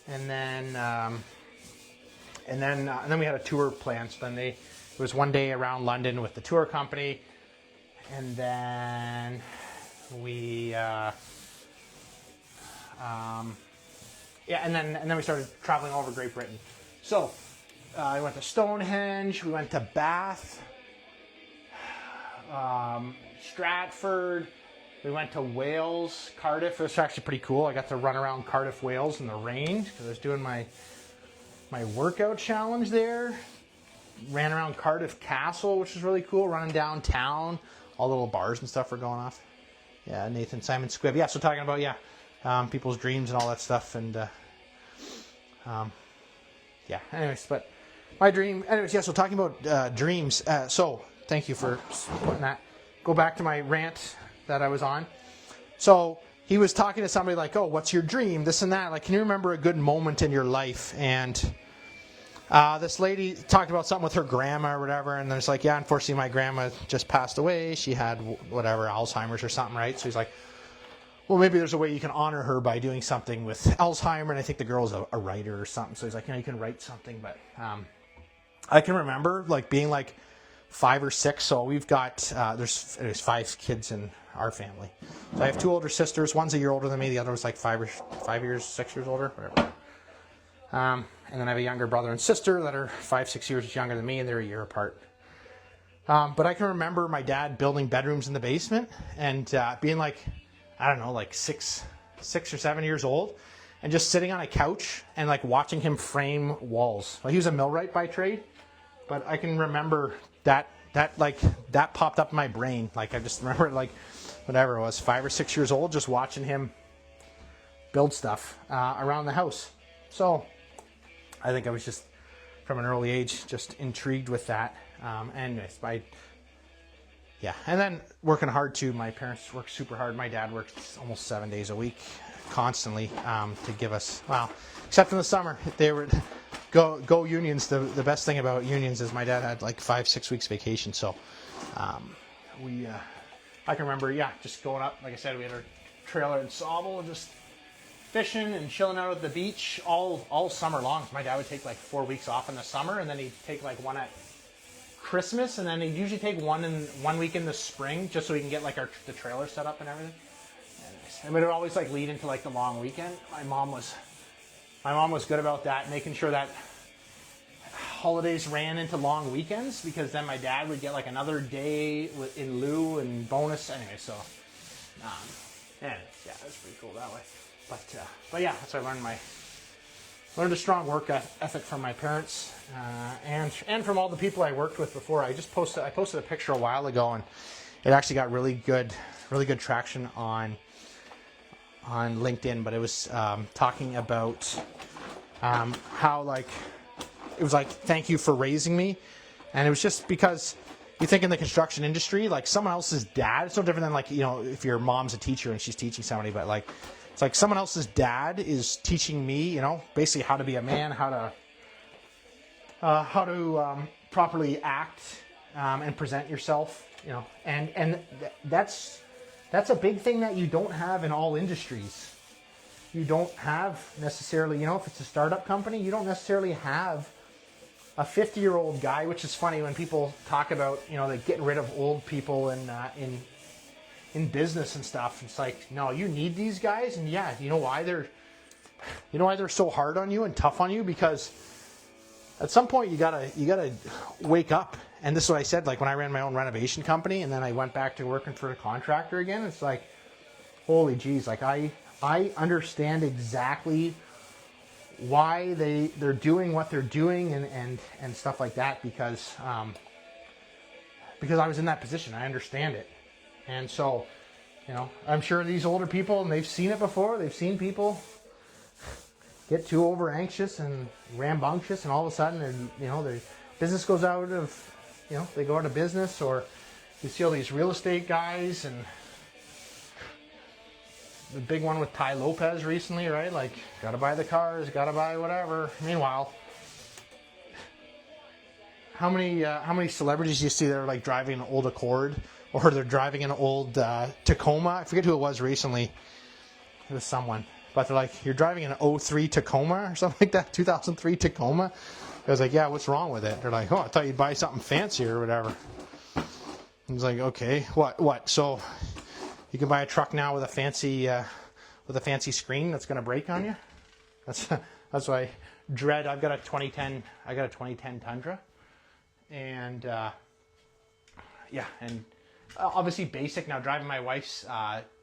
and then we had a tour planned. So then it was 1 day around London with the tour company, and then we and then we started traveling all over Great Britain. So I went to Stonehenge, we went to Bath, Stratford, we went to Wales, Cardiff. It was actually pretty cool. I got to run around Cardiff, Wales in the rain because I was doing my workout challenge there. Ran around Cardiff Castle, which was really cool, running downtown. All the little bars and stuff were going off. Yeah, Nathan, Simon Squibb. Yeah, so talking about, people's dreams and all that stuff. And, anyways, but my dream, so talking about dreams. So thank you for putting that. Go back to my rant that I was on. So he was talking to somebody like, oh, what's your dream? This and that. Like, can you remember a good moment in your life? And this lady talked about something with her grandma or whatever, and there's like, yeah, unfortunately my grandma just passed away. She had whatever, Alzheimer's or something, right? So he's like, well, maybe there's a way you can honor her by doing something with Alzheimer, and I think the girl's a writer or something. So he's like, you can write something. But I can remember like being like 5 or 6. So we've got there's 5 kids in our family. So I have 2 older sisters. One's a year older than me. The other was like 6 years older, whatever. And then I have a younger brother and sister that are 5-6 years younger than me, and they're a year apart. But I can remember my dad building bedrooms in the basement and being like, I don't know, like 6 or 7 years old, and just sitting on a couch and like watching him frame walls. Well, he was a millwright by trade, but I can remember that popped up in my brain. Like I just remember like whatever it was, 5 or 6 years old, just watching him build stuff around the house. So I think I was just from an early age just intrigued with that. And then working hard too. My parents worked super hard. My dad worked almost 7 days a week, constantly, to give us, well, except in the summer, they were go unions. The best thing about unions is my dad had like 5-6 weeks vacation. So I can remember, just going up. Like I said, we had our trailer in Sauble and just fishing and chilling out at the beach all summer long. My dad would take like 4 weeks off in the summer, and then he'd take like one at Christmas, and then he'd usually take 1 week in the spring, just so we can get like the trailer set up and everything. And it would always like lead into like the long weekend. My mom was good about that, making sure that holidays ran into long weekends, because then my dad would get like another day in lieu and bonus anyway. So that's pretty cool that way. But yeah, that's how I learned a strong work ethic from my parents, and from all the people I worked with before. I posted a picture a while ago, and it actually got really good traction on LinkedIn. But it was talking about how like it was like, thank you for raising me, and it was just because you think in the construction industry, like someone else's dad, it's no different than like, you know, if your mom's a teacher and she's teaching somebody, but like it's like someone else's dad is teaching me, you know, basically how to be a man, how to properly act and present yourself, you know, and that's a big thing that you don't have in all industries. You don't have necessarily, you know, if it's a startup company, you don't necessarily have a 50-year-old guy, which is funny when people talk about, you know, like getting rid of old people in business and stuff. It's like, no, you need these guys. And yeah, you know why they're so hard on you and tough on you? Because at some point you gotta wake up. And this is what I said, like when I ran my own renovation company and then I went back to working for a contractor again, it's like, holy geez, like I understand exactly why they're doing what they're doing and stuff like that, because I was in that position. I understand it. And so, you know, I'm sure these older people, and they've seen it before, they've seen people get too over anxious and rambunctious, and all of a sudden, you know, their business goes out of, you know, they go out of business. Or you see all these real estate guys, and the big one with Ty Lopez recently, right? Like, gotta buy the cars, gotta buy whatever. Meanwhile, how many celebrities do you see that are like driving an old Accord, or they're driving an old Tacoma? I forget who it was recently. It was someone. But they're like, you're driving an 03 Tacoma or something like that, 2003 Tacoma? I was like, yeah, what's wrong with it? They're like, oh, I thought you'd buy something fancier or whatever. I was like, okay, what? So you can buy a truck now with a fancy screen that's going to break on you? That's why I dread. I've got a 2010 Tundra, and and obviously basic. Now driving my wife's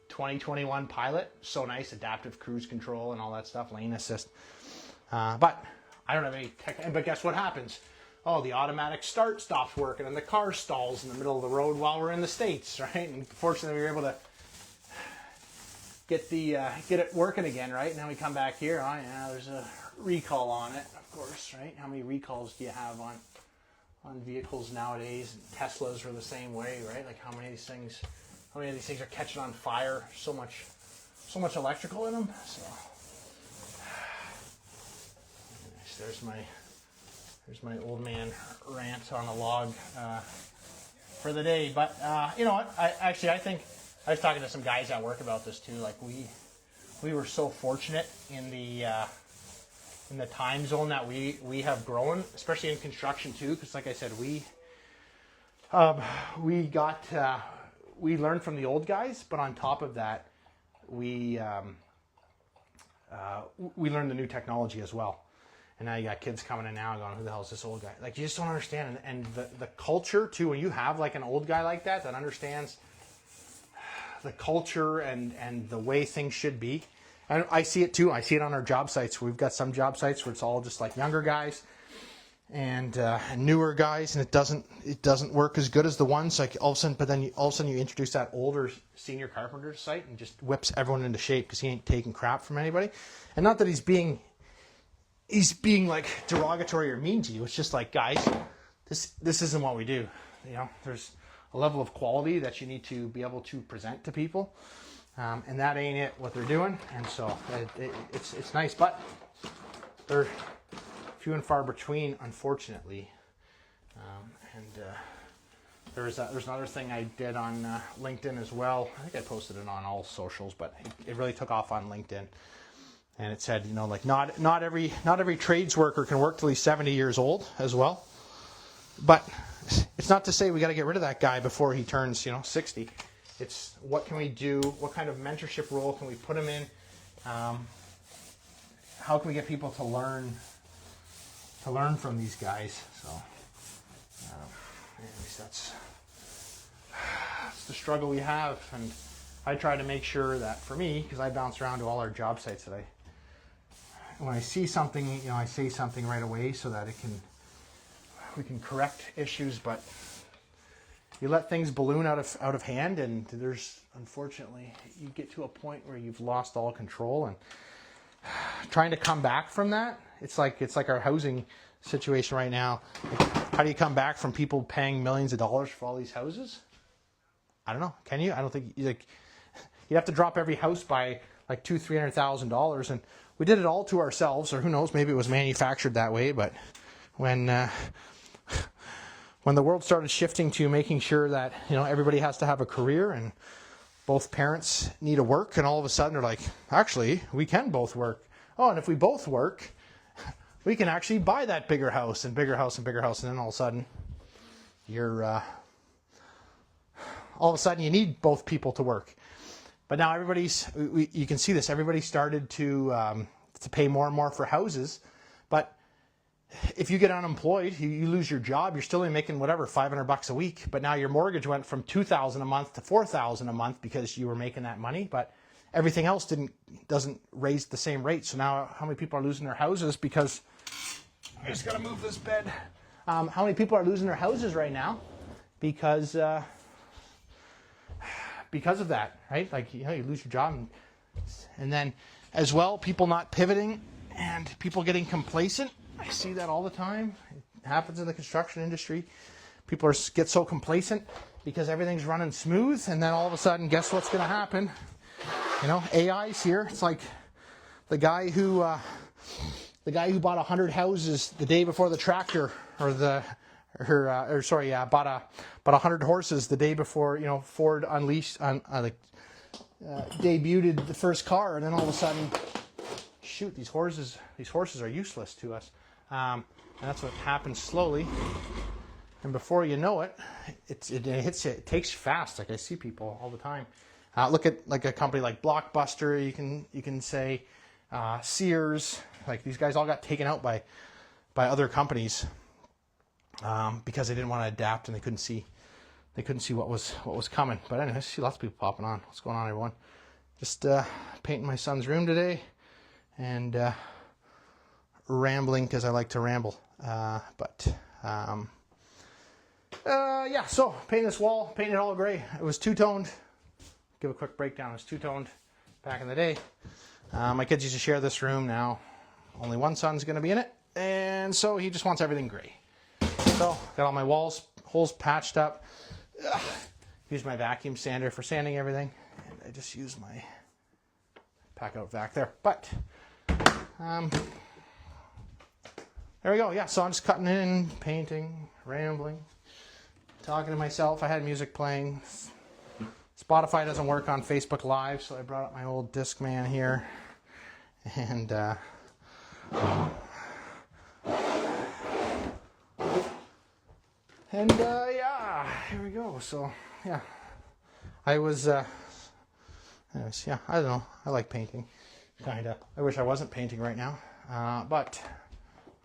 2021 Pilot, so nice, adaptive cruise control and all that stuff, lane assist. But I don't have any tech. But guess what happens? Oh, the automatic start stops working and the car stalls in the middle of the road while we're in the States, right? And fortunately, we were able to get it working again, right? Now we come back here. Oh yeah, there's a recall on it, of course, right? How many recalls do you have on vehicles nowadays? Teslas are the same way, right? Like how many of these things are catching on fire? So much electrical in them. So there's my old man rant on a log for the day. But you know what? I think I was talking to some guys at work about this too. Like we were so fortunate in the time zone that we have grown, especially in construction too. Because like I said, we we learned from the old guys, but on top of that, we learned the new technology as well. And now you got kids coming in now going, who the hell is this old guy? Like, you just don't understand. And the culture too, when you have like an old guy like that understands the culture and the way things should be. And I see it too. I see it on our job sites. We've got some job sites where it's all just like younger guys and newer guys, and it doesn't work as good as the ones like all of a sudden. But then all of a sudden you introduce that older senior carpenter to site and just whips everyone into shape because he ain't taking crap from anybody. And not that he's being like derogatory or mean to you. It's just like, guys, this isn't what we do. You know, there's a level of quality that you need to be able to present to people. And that ain't it what they're doing, and so it's nice, but they're few and far between, unfortunately. There's another thing I did on LinkedIn as well. I think I posted it on all socials, but it really took off on LinkedIn. And it said, you know, like not every trades worker can work till he's 70 years old as well. But it's not to say we got to get rid of that guy before he turns, 60. It's what can we do? What kind of mentorship role can we put him in? How can we get people to learn from these guys? So, anyways, that's the struggle we have, and I try to make sure that for me, because I bounce around to all our job sites, that when I see something, I say something right away so that we can correct issues, but. You let things balloon out of hand, and unfortunately, you get to a point where you've lost all control, and trying to come back from that, it's like our housing situation right now. Like, how do you come back from people paying millions of dollars for all these houses? I don't know. Can you? I don't think you'd have to drop every house by like $200,000-$300,000, and we did it all to ourselves, or who knows? Maybe it was manufactured that way, but when the world started shifting to making sure that, everybody has to have a career and both parents need to work, and all of a sudden they're like, actually, we can both work. Oh, and if we both work, we can actually buy that bigger house and bigger house and bigger house. And then all of a sudden you need both people to work. But now you can see this, everybody started to pay more and more for houses. But if you get unemployed, you lose your job, you're still only making whatever, $500 a week, but now your mortgage went from $2,000 a month to $4,000 a month because you were making that money, but everything else doesn't raise the same rate. So now how many people are losing their houses because, I just gotta move this bed. How many people are losing their houses right now because of that, right? Like, you lose your job, and then as well, people not pivoting and people getting complacent. I see that all the time. It happens in the construction industry. People get so complacent because everything's running smooth, and then all of a sudden, guess what's going to happen? AI's here. It's like the guy who bought 100 houses the day before the tractor, bought 100 horses the day before Ford debuted the first car, and then all of a sudden, shoot, these horses are useless to us. And that's what happens slowly, and before you know it, it hits you. It takes you fast. Like, I see people all the time. Look at like a company like Blockbuster. You can say Sears. Like, these guys all got taken out by other companies because they didn't want to adapt, and they couldn't see what was coming. But anyway, I see lots of people popping on. What's going on, everyone? Just painting my son's room today, and rambling because I like to ramble. So painting this wall, painting it all gray. It was two-toned. Give a quick breakdown. It was two-toned back in the day. My kids used to share this room. Now only one son's going to be in it, and so he just wants everything gray. So got all my holes patched up. Use my vacuum sander for sanding everything, and I just use my pack out vac there. But there we go. Yeah, so I'm just cutting in, painting, rambling, talking to myself. I had music playing. Spotify doesn't work on Facebook Live, so I brought up my old Discman here. And here we go. So, yeah, I was, anyways, yeah, I don't know. I like painting, kind of. I wish I wasn't painting right now, but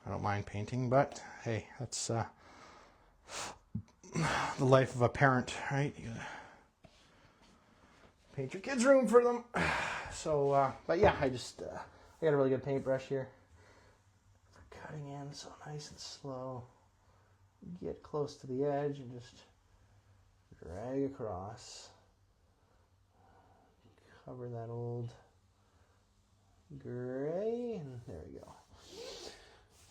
I don't mind painting, but hey, that's the life of a parent, right? You gotta paint your kids' room for them. So, but yeah, I got a really good paintbrush here. Cutting in so nice and slow. Get close to the edge and just drag across. Cover that old gray, and there we go.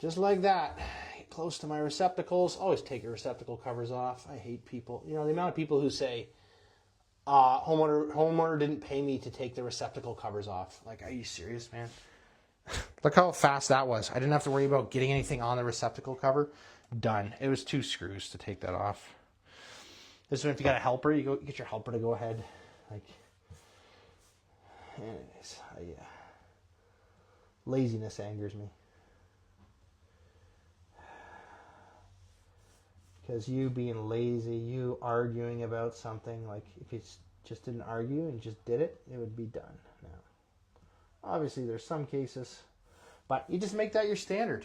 Just like that. Get close to my receptacles. Always take your receptacle covers off. I hate people. You know, the amount of people who say, homeowner didn't pay me to take the receptacle covers off. Like, are you serious, man? Look how fast that was. I didn't have to worry about getting anything on the receptacle cover. Done. It was 2 screws to take that off. This one, if you got a helper, you get your helper to go ahead. Like, anyways, laziness angers me. Because you being lazy, you arguing about something, like if you just didn't argue and just did it, it would be done now. Obviously, there's some cases, but you just make that your standard.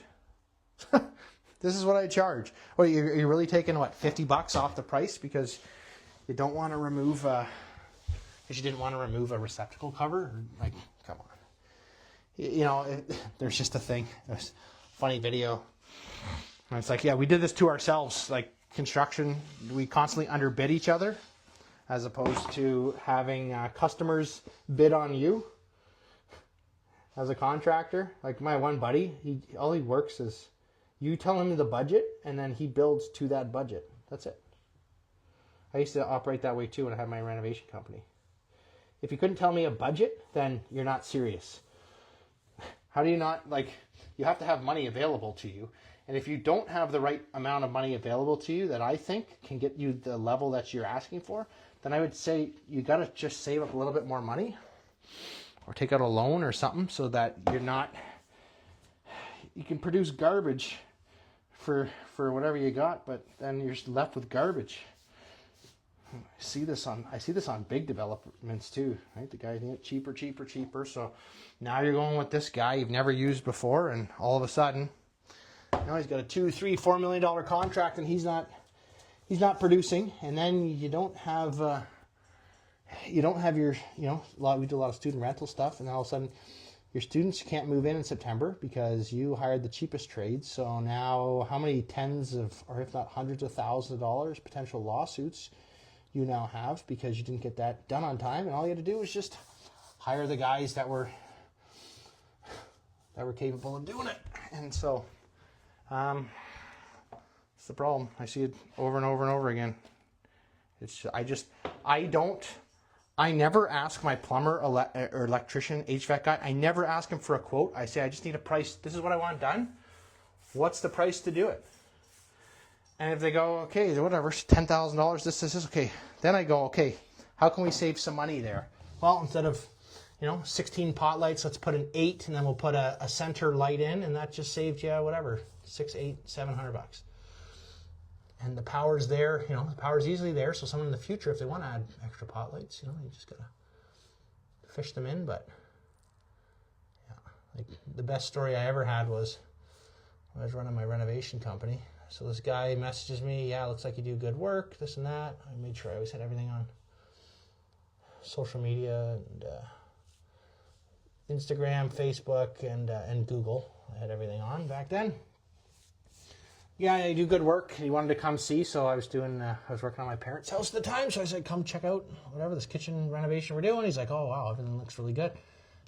This is what I charge. Well, you're really taking, what, $50 off the price because you don't want to remove, because you didn't want to remove a receptacle cover? Like, come on. You know, there's just a thing. There's a funny video. And it's like, yeah, we did this to ourselves. Like, construction, we constantly underbid each other as opposed to having customers bid on you. As a contractor, like my one buddy, all he works is you tell him the budget and then he builds to that budget. That's it. I used to operate that way too when I had my renovation company. If you couldn't tell me a budget, then you're not serious. How do you not, like, you have to have money available to you. And if you don't have the right amount of money available to you that I think can get you the level that you're asking for, then I would say you got to just save up a little bit more money. Or take out a loan or something so that you can produce garbage for whatever you got, but then you're left with garbage. I see this on big developments too, right? The guy need it cheaper. So now you're going with this guy you've never used before, and all of a sudden, now he's got a $2, $3, $4 million contract, and he's not producing, and then you don't have your, we do a lot of student rental stuff, and then all of a sudden your students can't move in September because you hired the cheapest trades. So now how many tens of, or if not hundreds of thousands of dollars potential lawsuits you now have because you didn't get that done on time, and all you had to do was just hire the guys that were capable of doing it. And so it's the problem. I see it over and over and over again. I never ask my plumber or electrician, HVAC guy, I never ask him for a quote. I say, I just need a price. This is what I want done. What's the price to do it? And if they go, okay, whatever, $10,000, this, okay. Then I go, okay, how can we save some money there? Well, instead of, 16 pot lights, let's put an 8, and then we'll put a center light in, and that just saved you, whatever, $600, $800, $700. And the power's there, the power's easily there. So someone in the future, if they want to add extra pot lights, you just gotta fish them in. But yeah, like the best story I ever had was when I was running my renovation company. So this guy messages me, yeah, looks like you do good work, this and that. I made sure I always had everything on social media and Instagram, Facebook, and Google. I had everything on back then. Yeah, I do good work. He wanted to come see, so I was working on my parents' house at the time, so I said, come check out whatever this kitchen renovation we're doing. He's like, oh, wow, everything looks really good.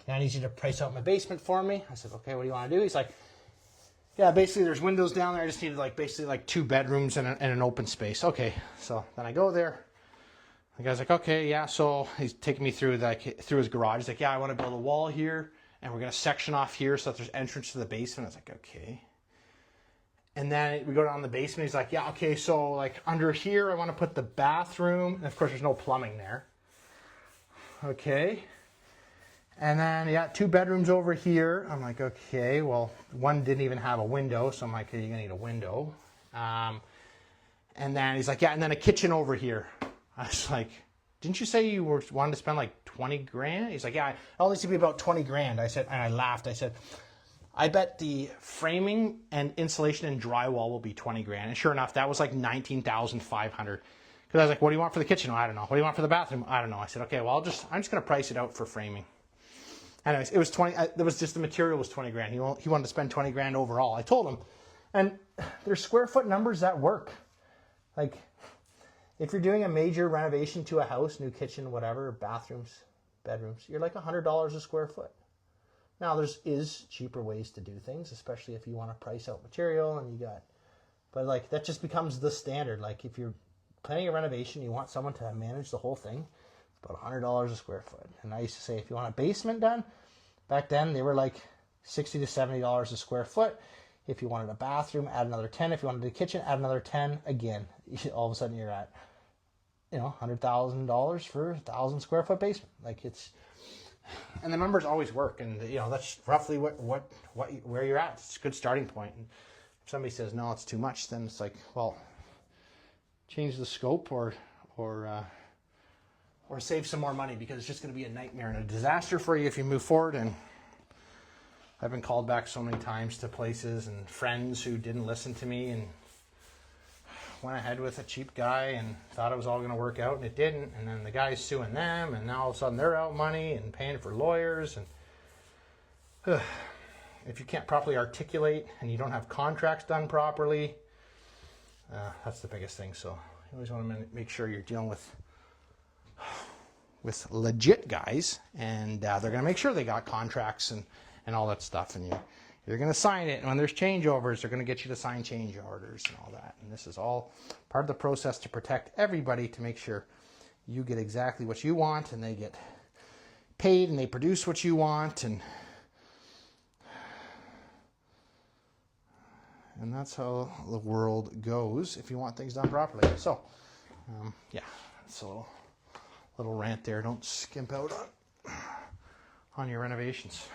Yeah, I need you to price out my basement for me. I said, okay, what do you want to do? He's like, yeah, basically there's windows down there. I just needed basically 2 bedrooms and an open space. Okay, so then I go there. The guy's like, okay, yeah. So he's taking me through his garage. He's like, yeah, I want to build a wall here, and we're going to section off here so that there's entrance to the basement. I was like, okay. And then we go down the basement. He's like, yeah, okay, so under here, I want to put the bathroom. And of course, there's no plumbing there. Okay. And then, yeah, 2 bedrooms over here. I'm like, okay, well, one didn't even have a window. So I'm like, hey, you're going to need a window. And then he's like, yeah, and then a kitchen over here. I was like, didn't you say you wanted to spend like 20 grand? He's like, yeah, all needs to be about 20 grand. I said, and I laughed. I said, I bet the framing and insulation and drywall will be 20 grand. And sure enough, that was like 19,500. Because I was like, what do you want for the kitchen? I don't know. What do you want for the bathroom? I don't know. I said, okay, well, I'm just going to price it out for framing. Anyways, it was 20. It was just the material was 20 grand. He wanted to spend 20 grand overall. I told him, and there's square foot numbers that work. Like, if you're doing a major renovation to a house, new kitchen, whatever, bathrooms, bedrooms, you're like $100 a square foot. Now, is cheaper ways to do things, especially if you want to price out material and but like that just becomes the standard. Like if you're planning a renovation, you want someone to manage the whole thing, it's about $100 a square foot. And I used to say, if you want a basement done, back then they were like $60 to $70 a square foot. If you wanted a bathroom, add another 10. If you wanted a kitchen, add another 10. Again, all of a sudden you're at, $100,000 for a 1,000 square foot basement. Like and the numbers always work, and that's roughly where you're at. It's a good starting point. And if somebody says no, it's too much, then it's like, well, change the scope or save some more money, because it's just going to be a nightmare and a disaster for you if you move forward. And I've been called back so many times to places and friends who didn't listen to me and went ahead with a cheap guy and thought it was all going to work out, and it didn't. And then the guy's suing them, and now all of a sudden they're out money and paying for lawyers. And if you can't properly articulate and you don't have contracts done properly, that's the biggest thing. So you always want to make sure you're dealing with legit guys, and they're going to make sure they got contracts and all that stuff. And you're going to sign it, and when there's changeovers, they're going to get you to sign change orders and all that. And this is all part of the process to protect everybody, to make sure you get exactly what you want, and they get paid, and they produce what you want, and that's how the world goes if you want things done properly. So, yeah, it's a little rant there. Don't skimp out on your renovations.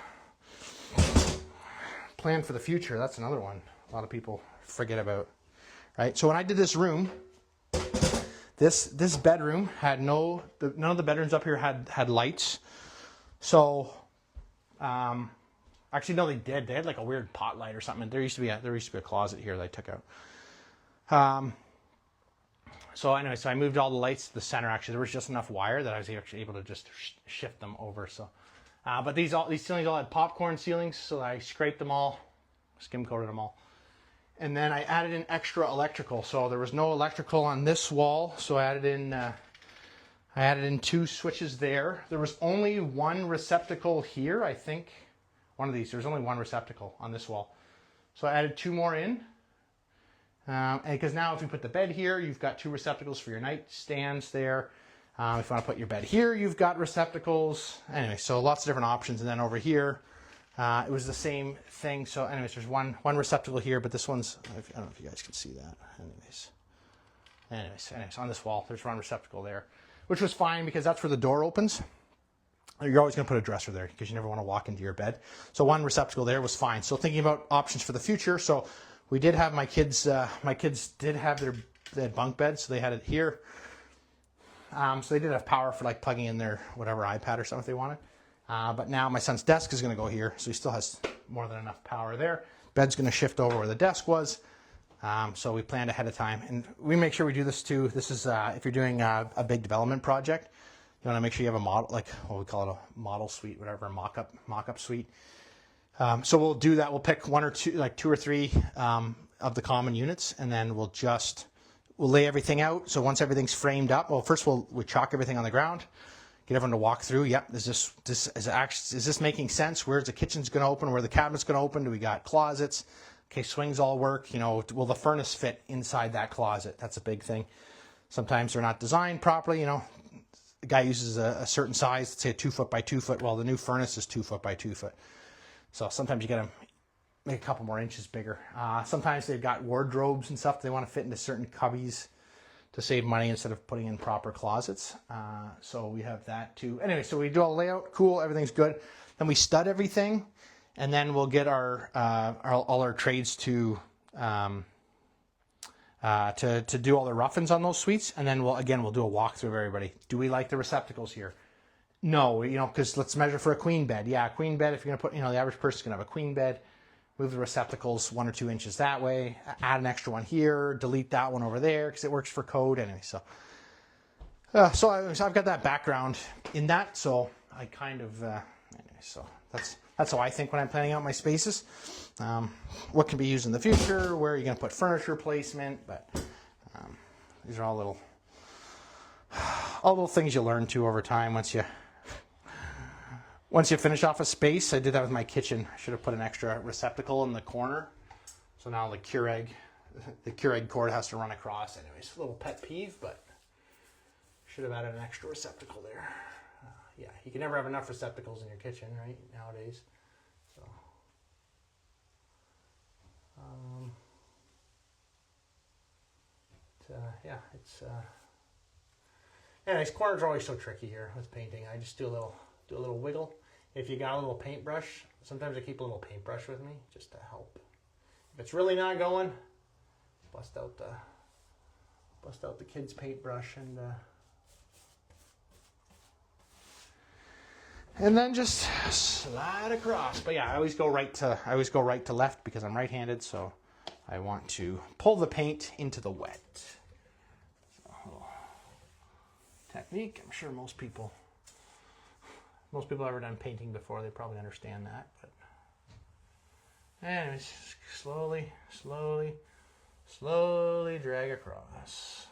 Plan for the future, that's another one a lot of people forget about, right? So when I did this room, this bedroom had none of the bedrooms up here had lights. So actually no, they did. They had like a weird pot light or something. There used to be a closet here that I took out. So anyway, I moved all the lights to the center. Actually, there was just enough wire that I was actually able to just shift them over. So but these ceilings all had popcorn ceilings, so I scraped them all, skim coated them all. And then I added in extra electrical. So there was no electrical on this wall, so I added in 2 switches there. There was only one receptacle here, I think. One of these, there's only one receptacle on this wall. So I added 2 more in. And because now if you put the bed here, you've got 2 receptacles for your nightstands there. If you want to put your bed here, you've got receptacles. Anyway, so lots of different options. And then over here, it was the same thing. So anyways, there's one receptacle here, but this one's, I don't know if you guys can see that. Anyways, on this wall, there's one receptacle there, which was fine because that's where the door opens. You're always going to put a dresser there because you never want to walk into your bed. So one receptacle there was fine. So thinking about options for the future. So we did have my kids did have they had bunk beds, so they had it here. So they did have power for like plugging in their whatever iPad or something if they wanted. But now my son's desk is going to go here, so he still has more than enough power there. Bed's going to shift over where the desk was. So we planned ahead of time, and we make sure we do this too. This is if you're doing a big development project, you want to make sure you have a model, like what we call it, a model suite, whatever, a mock-up suite. So we'll do that. We'll pick 1 or 2, like 2 or 3 of the common units, and then we'll lay everything out. So once everything's framed up, well, first we chalk everything on the ground, get everyone to walk through. Yep, is this making sense? Where's the kitchen's going to open? Where the cabinet's going to open? Do we got closets? Okay, swings all work. Will the furnace fit inside that closet? That's a big thing. Sometimes they're not designed properly. The guy uses a certain size, let's say a 2 foot by 2 foot. Well, the new furnace is 2 foot by 2 foot. So sometimes you got to make a couple more inches bigger. Sometimes they've got wardrobes and stuff. They want to fit into certain cubbies to save money instead of putting in proper closets. So we have that too. Anyway, so we do all layout. Cool, everything's good. Then we stud everything, and then we'll get all our trades to to do all the rough-ins on those suites, and then we'll do a walkthrough of everybody. Do we like the receptacles here? No, because let's measure for a queen bed. Yeah, a queen bed, if you're going to put, the average person's going to have a queen bed. Move the receptacles 1 or 2 inches that way. Add an extra one here. Delete that one over there because it works for code anyway. So I've got that background in that. So I kind of anyway. So that's how I think when I'm planning out my spaces. What can be used in the future? Where are you going to put furniture placement? But these are all little things you learn to over time once you finish off a space. I did that with my kitchen. I should have put an extra receptacle in the corner. So now the Keurig cord has to run across. Anyways, a little pet peeve, but should have added an extra receptacle there. Yeah, you can never have enough receptacles in your kitchen, right, nowadays. So, anyways, corners are always so tricky here with painting. I just do a little wiggle. If you got a little paintbrush, sometimes I keep a little paintbrush with me just to help. If it's really not going, bust out the kids' paintbrush and then just slide across. But yeah, I always go right to left because I'm right-handed, so I want to pull the paint into the wet. So, a little technique. I'm sure most people have ever done painting before. They probably understand that. But anyways, slowly drag across.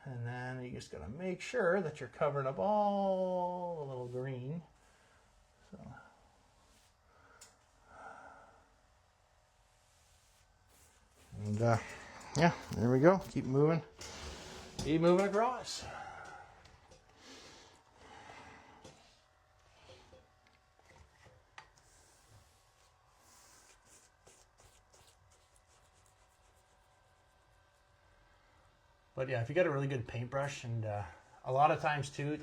And then you just gotta make sure that you're covering up all the little green. So. And yeah, there we go. Keep moving across. But yeah, if you got a really good paintbrush, and a lot of times too,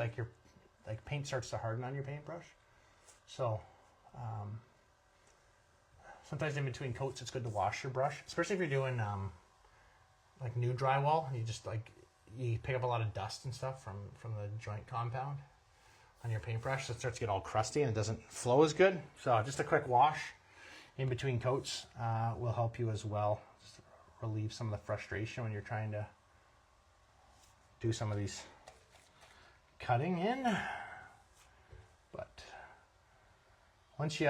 paint starts to harden on your paintbrush. So sometimes in between coats, it's good to wash your brush, especially if you're doing like new drywall. You pick up a lot of dust and stuff from the joint compound on your paintbrush. So it starts to get all crusty and it doesn't flow as good. So just a quick wash in between coats will help you as well. Just relieve some of the frustration when you're trying to do some of these cutting in. But once you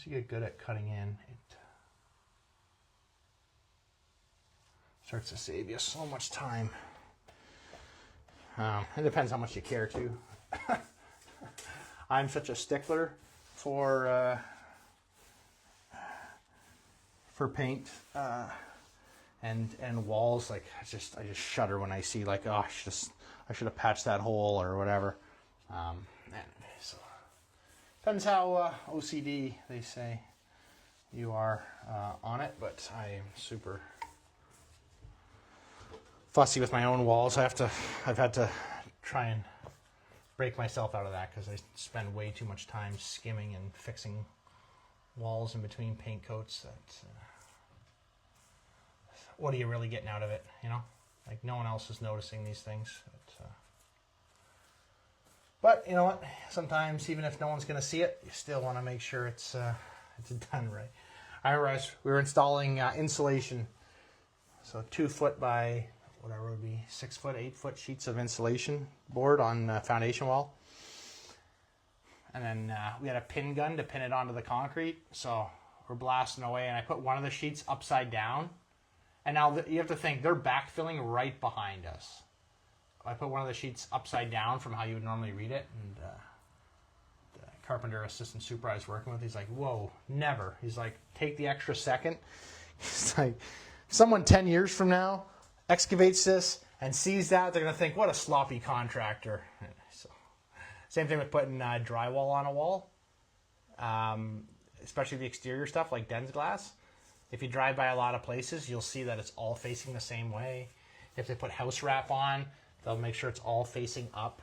get good at cutting in, it starts to save you so much time. It depends how much you care too. I'm such a stickler for paint and walls. Like I just shudder when I see I should have patched that hole or whatever. So depends how OCD they say you are on it, but I am super fussy with my own walls. I've had to try and break myself out of that because I spend way too much time skimming and fixing walls in between paint coats. What are you really getting out of it? Like no one else is noticing these things. But you know what? Sometimes even if no one's going to see it, you still want to make sure it's done right. I remember we were installing insulation, so 2 foot by whatever it would be, 6 foot, 8 foot sheets of insulation board on foundation wall. And then we had a pin gun to pin it onto the concrete. So we're blasting away, and I put one of the sheets upside down. And now you have to think, they're backfilling right behind us. I put one of the sheets upside down from how you would normally read it. And the carpenter assistant supervisor working with, he's like, whoa, never. He's like, take the extra second. He's like, someone 10 years from now excavates this and sees that, they're going to think, what a sloppy contractor. So, same thing with putting drywall on a wall, especially the exterior stuff like Den's glass. If you drive by a lot of places, you'll see that it's all facing the same way. if they put house wrap on, they'll make sure it's all facing up.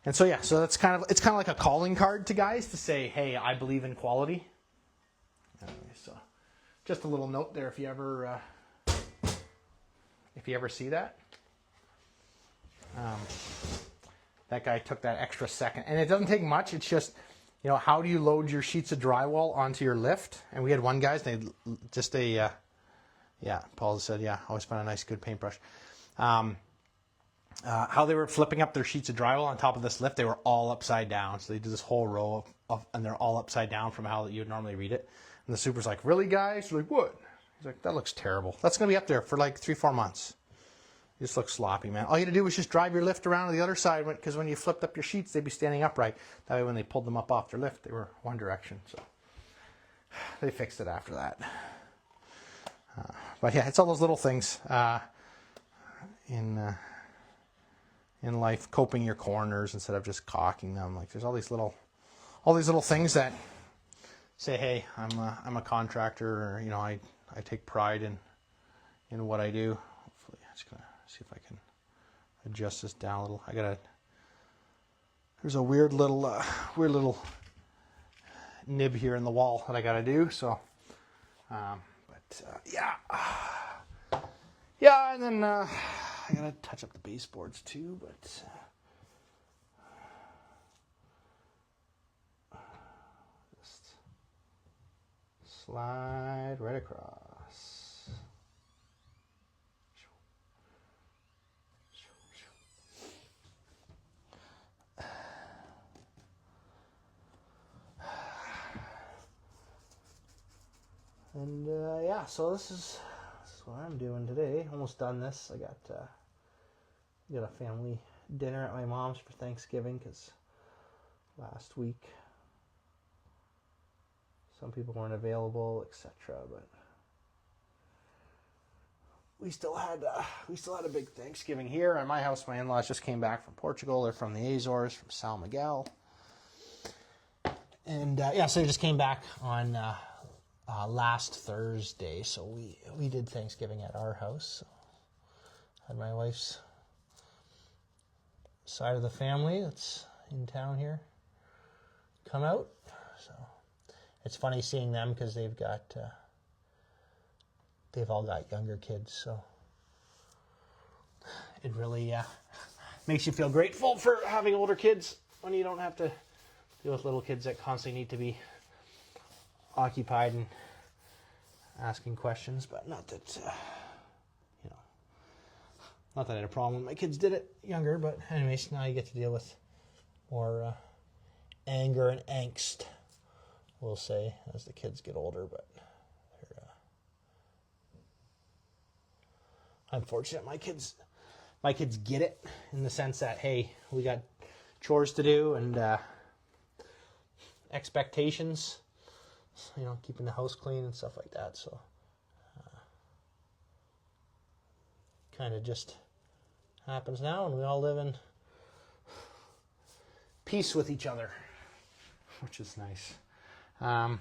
And so yeah, so it's kind of like a calling card to guys to say, hey, I believe in quality. Anyway, so just a little note there if you ever see that. That guy took that extra second, and it doesn't take much. It's just, you know, how do you load your sheets of drywall onto your lift? And we had one guy's, they just yeah, Paul said, yeah, always find a nice good paintbrush. How they were flipping up their sheets of drywall on top of this lift, they were all upside down. So they did this whole row and they're all upside down from how you would normally read it. And the super's like, really, guys? They're like, what? He's like, that looks terrible. That's going to be up there for like 3-4 months. It just looks sloppy, man. All you had to do was just drive your lift around to the other side, because when you flipped up your sheets, they'd be standing upright. That way when they pulled them up off their lift, they were one direction. So they fixed it after that. But yeah, it's all those little things in life, coping your corners instead of just caulking them. Like there's all these little things that say, hey, I'm a contractor, or, you know, I take pride in what I do. Hopefully, I'm just gonna see if I can adjust this down a little. There's a weird little nib here in the wall that I gotta do. So, yeah, and then I gotta touch up the baseboards too, but just slide right across. And yeah, so this is what I'm doing today. Almost done this. I got a family dinner at my mom's for Thanksgiving, because last week some people weren't available, etc. But we still had a big Thanksgiving here at my house. My in-laws just came back from Portugal. They're from the Azores, from São Miguel, and yeah, so they just came back on last Thursday. So we did Thanksgiving at our house. So had my wife's side of the family that's in town here come out. So it's funny seeing them, because they've all got younger kids. So it really makes you feel grateful for having older kids when you don't have to deal with little kids that constantly need to be occupied and asking questions. But not that not that I had a problem when my kids did it younger, but anyways, now you get to deal with more anger and angst, we'll say, as the kids get older. But I'm fortunate my kids get it, in the sense that, hey, we got chores to do and expectations, you know, keeping the house clean and stuff like that. So kind of just happens now, and we all live in peace with each other, which is nice. Yeah.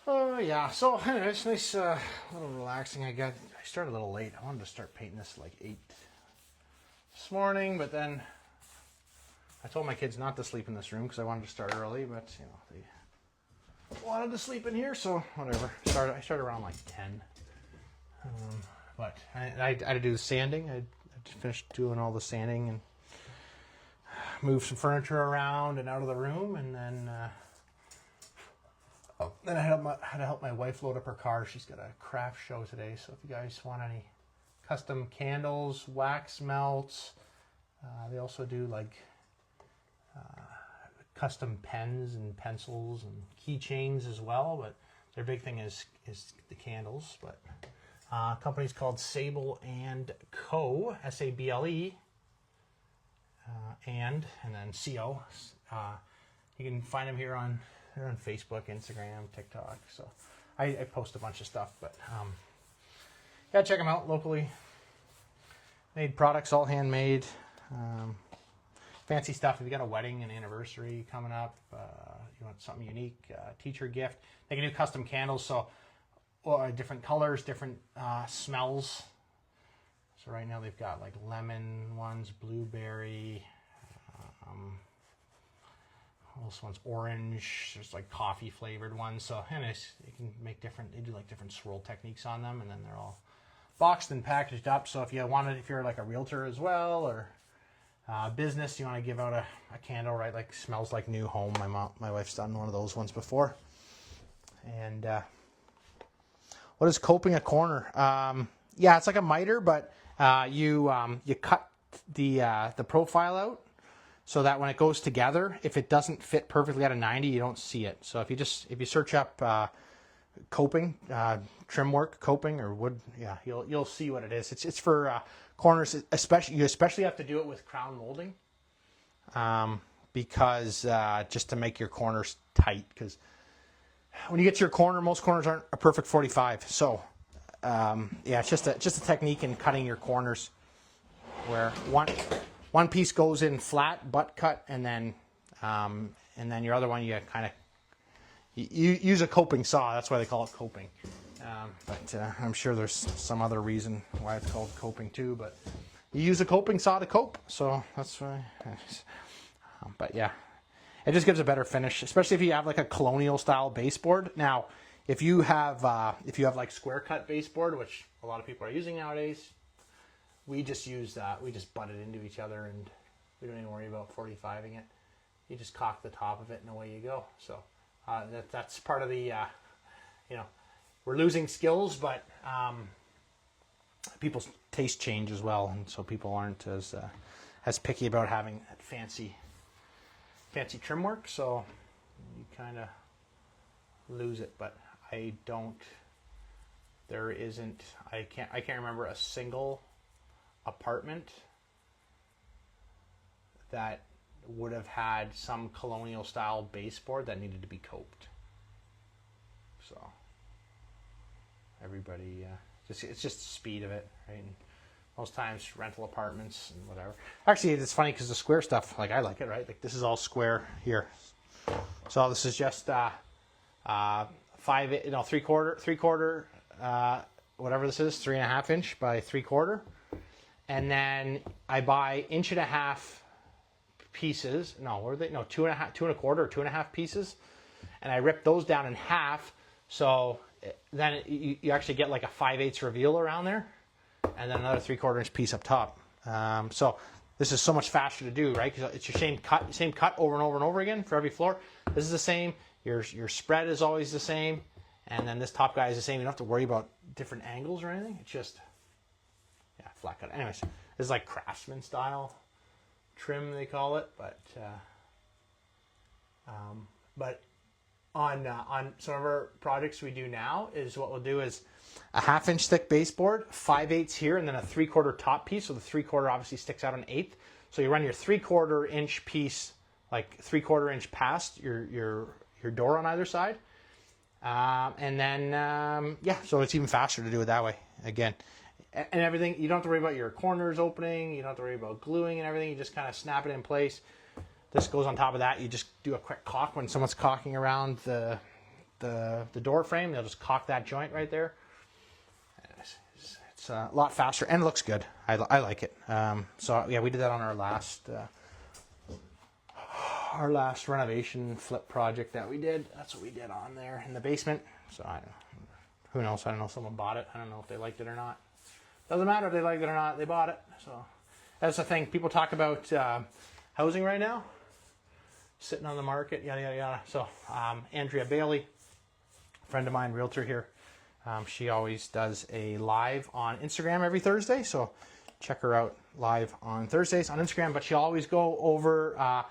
Oh yeah, so anyway, it's nice, a little relaxing. I started a little late. I wanted to start painting this like 8 this morning, but then I told my kids not to sleep in this room because I wanted to start early, but you know, they wanted to sleep in here, so whatever. I started around like 10. But I had to do the sanding. I finished doing all the sanding and moved some furniture around and out of the room, and then I had to help my wife load up her car. She's got a craft show today, so if you guys want any custom candles, wax melts, they also do like custom pens and pencils and keychains as well, but their big thing is the candles. But company's called Sable and Co, S-A-B-L-E, and then C-O. You can find them here on They're on Facebook, Instagram, TikTok. So I post a bunch of stuff, but yeah, check them out. Locally made products, all handmade. Fancy stuff. If you got a wedding, an anniversary coming up, you want something unique, teacher gift. They can do custom candles, so different colors, different smells. So right now they've got like lemon ones, blueberry. This one's orange. There's like coffee flavored ones. So anyways, you can make different. They do like different swirl techniques on them, and then they're all boxed and packaged up. So if you wanted, if you're like a realtor as well, or business, you want to give out a candle, right? Like smells like new home. My wife's done one of those ones before. And what is coping a corner? Yeah, it's like a miter, but you cut the profile out so that when it goes together, if it doesn't fit perfectly at a 90, you don't see it. So if you search up coping, trim work, coping, or wood, yeah, you'll see what it is. It's for corners, especially. You especially have to do it with crown molding, because just to make your corners tight. Because when you get to your corner, most corners aren't a perfect 45. So yeah, it's just a technique in cutting your corners, where one piece goes in flat, butt cut, and then your other one you kind of you use a coping saw. That's why they call it coping. But I'm sure there's some other reason why it's called coping too. But you use a coping saw to cope, so that's why. But yeah, it just gives a better finish, especially if you have like a colonial style baseboard. Now, if you have like square cut baseboard, which a lot of people are using nowadays, we just use that. We just butt it into each other, and we don't even worry about 45ing it. You just caulk the top of it, and away you go. So that's part of the we're losing skills, but people's taste change as well, and so people aren't as picky about having fancy trim work. So you kind of lose it. But I can't remember a single apartment that would have had some colonial style baseboard that needed to be coped. So everybody, it's just the speed of it, right? And most times rental apartments and whatever. Actually, it's funny because the square stuff, like I like it, right? Like this is all square here. So this is just 3/4, whatever this is, 3.5 inch by 3/4. And then I buy 1.5 inch pieces. No, what are they? No, 2.5, 2.25 or 2.5 pieces. And I rip those down in half. So then you actually get like a 5/8 reveal around there, and then another 3/4 inch piece up top. So this is so much faster to do, right? Because it's your same cut over and over and over again for every floor. This is the same. Your spread is always the same, and then this top guy is the same. You don't have to worry about different angles or anything. It's just flat cut. Anyways, this is like craftsman style trim, they call it, but on some of our projects we do now is what we'll do is a 1/2 inch thick baseboard, 5/8 here, and then a 3/4 top piece. So the 3/4 obviously sticks out an 1/8. So you run your 3/4 inch piece like 3/4 inch past your door on either side, and then so it's even faster to do it that way. Again, and everything, you don't have to worry about your corners opening. You don't have to worry about gluing and everything. You just kind of snap it in place. This goes on top of that. You just do a quick caulk when someone's caulking around the door frame. They'll just caulk that joint right there. It's a lot faster and it looks good. I like it. So yeah, we did that on our last renovation flip project that we did. That's what we did on there in the basement. So who knows? I don't know if someone bought it. I don't know if they liked it or not. Doesn't matter if they liked it or not. They bought it. So that's the thing. People talk about housing right now, sitting on the market, yada yada yada. So Andrea Bailey, friend of mine, realtor here, she always does a live on Instagram every Thursday. So check her out live on Thursdays on Instagram. But she'll always go over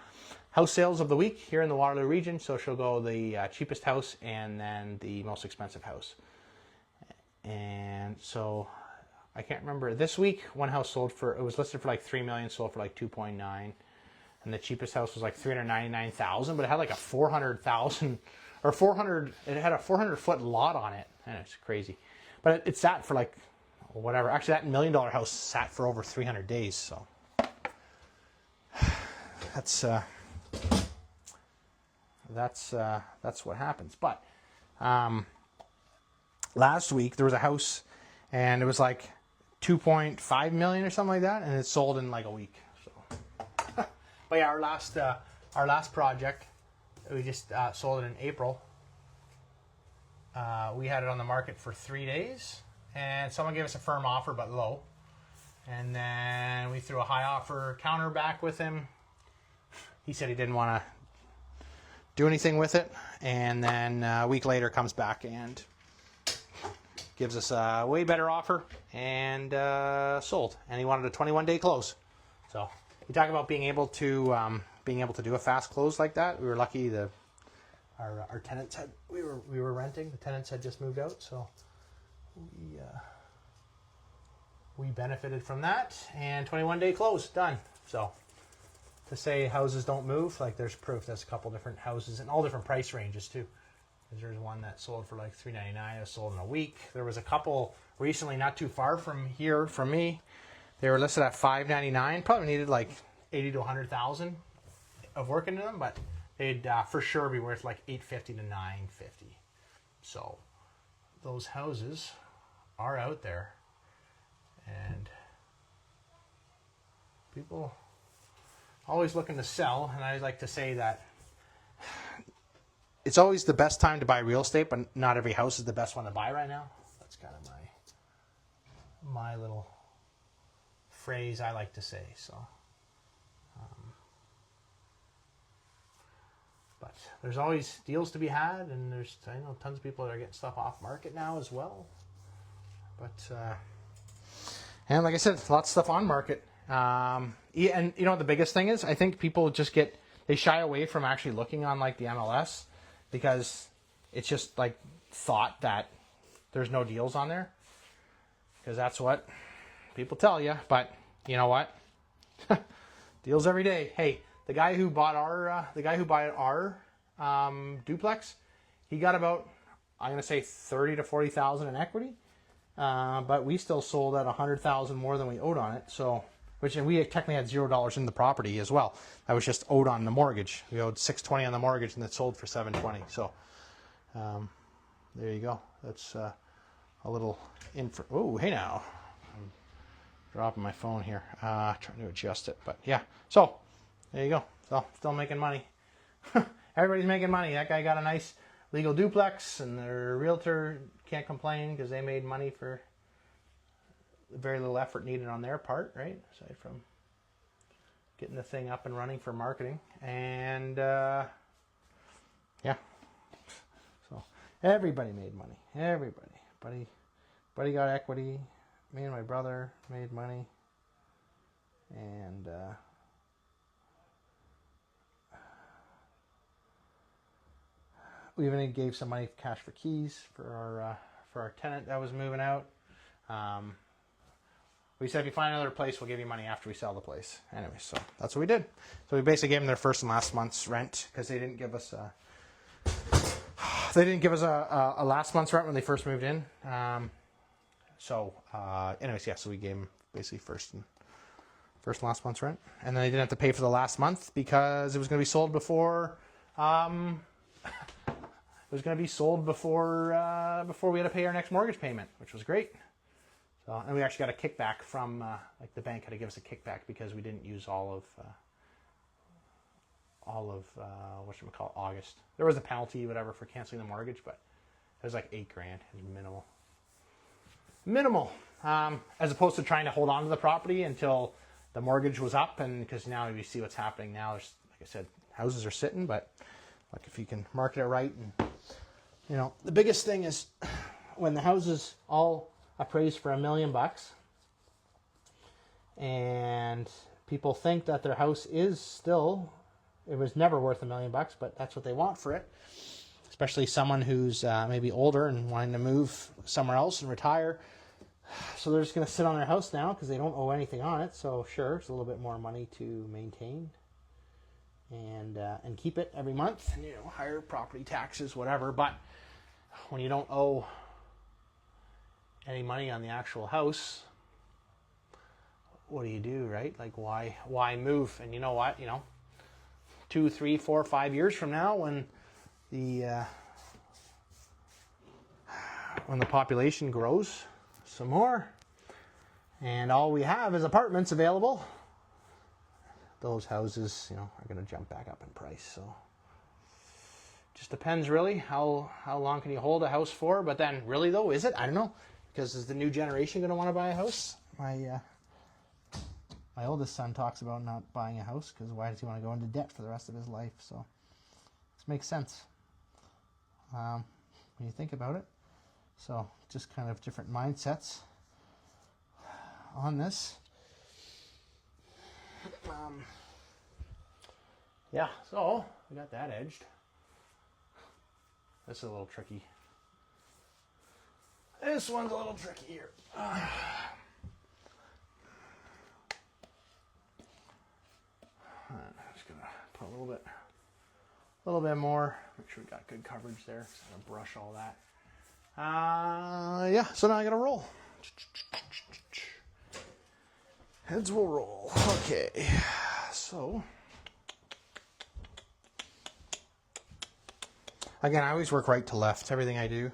house sales of the week here in the Waterloo region. So she'll go the cheapest house and then the most expensive house. And so I can't remember. This week, one house sold for, it was listed for like $3 million, sold for like 2.9. and the cheapest house was like $399,000, but it had like a 400,000 or 400. It had a 400-foot lot on it, and it's crazy. But it sat for like whatever. Actually, that $1 million house sat for over 300 days. So that's what happens. But last week there was a house, and it was like 2.5 million or something like that, and it sold in like a week. So, but yeah, our last project, we just sold it in April. We had it on the market for 3 days, and someone gave us a firm offer but low, and then we threw a high offer counter back with him. He said he didn't want to do anything with it, and then a week later comes back and gives us a way better offer, and sold. And he wanted a 21-day close. So you talk about being able to do a fast close like that. We were lucky. Our tenants had we were renting. The tenants had just moved out, so we benefited from that. And 21-day close done. So to say houses don't move, like there's proof. There's a couple different houses in all different price ranges too. There's one that sold for like $399. It was sold in a week. There was a couple recently, not too far from here, from me. They were listed at $599. Probably needed like 80 to 100,000 of work into them, but they'd for sure be worth like $850 to $950. So those houses are out there, and people always looking to sell. And I like to say that it's always the best time to buy real estate, but not every house is the best one to buy right now. That's kind of my little phrase I like to say. So, but there's always deals to be had, and I know tons of people that are getting stuff off market now as well. But and like I said, lots of stuff on market. And you know what the biggest thing is? I think people just they shy away from actually looking on like the MLS, because it's just like thought that there's no deals on there, because that's what people tell you. But you know what? Deals every day. Hey, the guy who bought our duplex, he got about, I'm gonna say 30 to 40,000 in equity, but we still sold at 100,000 more than we owed on it. So, and we technically had $0 in the property as well. That was just owed on the mortgage. We owed $620 on the mortgage, and it sold for $720. So, there you go. That's a little info. Oh, hey now, I'm dropping my phone here. Trying to adjust it, but yeah. So there you go. So still making money. Everybody's making money. That guy got a nice legal duplex, and their realtor can't complain because they made money for very little effort needed on their part, right? Aside from getting the thing up and running for marketing. And yeah, so everybody made money. Everybody. Buddy got equity. Me and my brother made money. And we even gave some money cash for keys for our tenant that was moving out. We said, if you find another place, we'll give you money after we sell the place. Anyway, so that's what we did. So we basically gave them their first and last month's rent, because they didn't give us a last month's rent when they first moved in. Anyways, yeah. So we gave them basically first and last month's rent, and then they didn't have to pay for the last month because it was going to be sold before. It was going to be sold before we had to pay our next mortgage payment, which was great. So, and we actually got a kickback from like the bank had to give us a kickback because we didn't use all of August. There was a penalty, whatever, for canceling the mortgage, but it was like $8,000. It was minimal. As opposed to trying to hold on to the property until the mortgage was up, and because now you see what's happening now. There's, like I said, houses are sitting, but like if you can market it right, and you know, the biggest thing is when the houses all appraised for $1 million, and people think that their house it was never worth $1 million, but that's what they want for it. Especially someone who's maybe older and wanting to move somewhere else and retire. So they're just going to sit on their house now because they don't owe anything on it. So sure, it's a little bit more money to maintain. and keep it every month, and, you know, higher property taxes, whatever. But when you don't owe any money on the actual house, what do, right? Like, why move? And you know what, you know, 2, 3, 4, 5 years from now, when the population grows some more and all we have is apartments available, those houses, you know, are going to jump back up in price. So just depends really how long can you hold a house for. But then really though, is it? I don't know, because is the new generation going to want to buy a house? My oldest son talks about not buying a house because why does he want to go into debt for the rest of his life? So this makes sense when you think about it. So just kind of different mindsets on this. Yeah, so we got that edged. This is a little tricky. This one's a little tricky here. I'm just gonna put a little bit more. Make sure we got good coverage there. Just gonna brush all that. Yeah. So now I gotta roll. Heads will roll. Okay. So again, I always work right to left. Everything I do,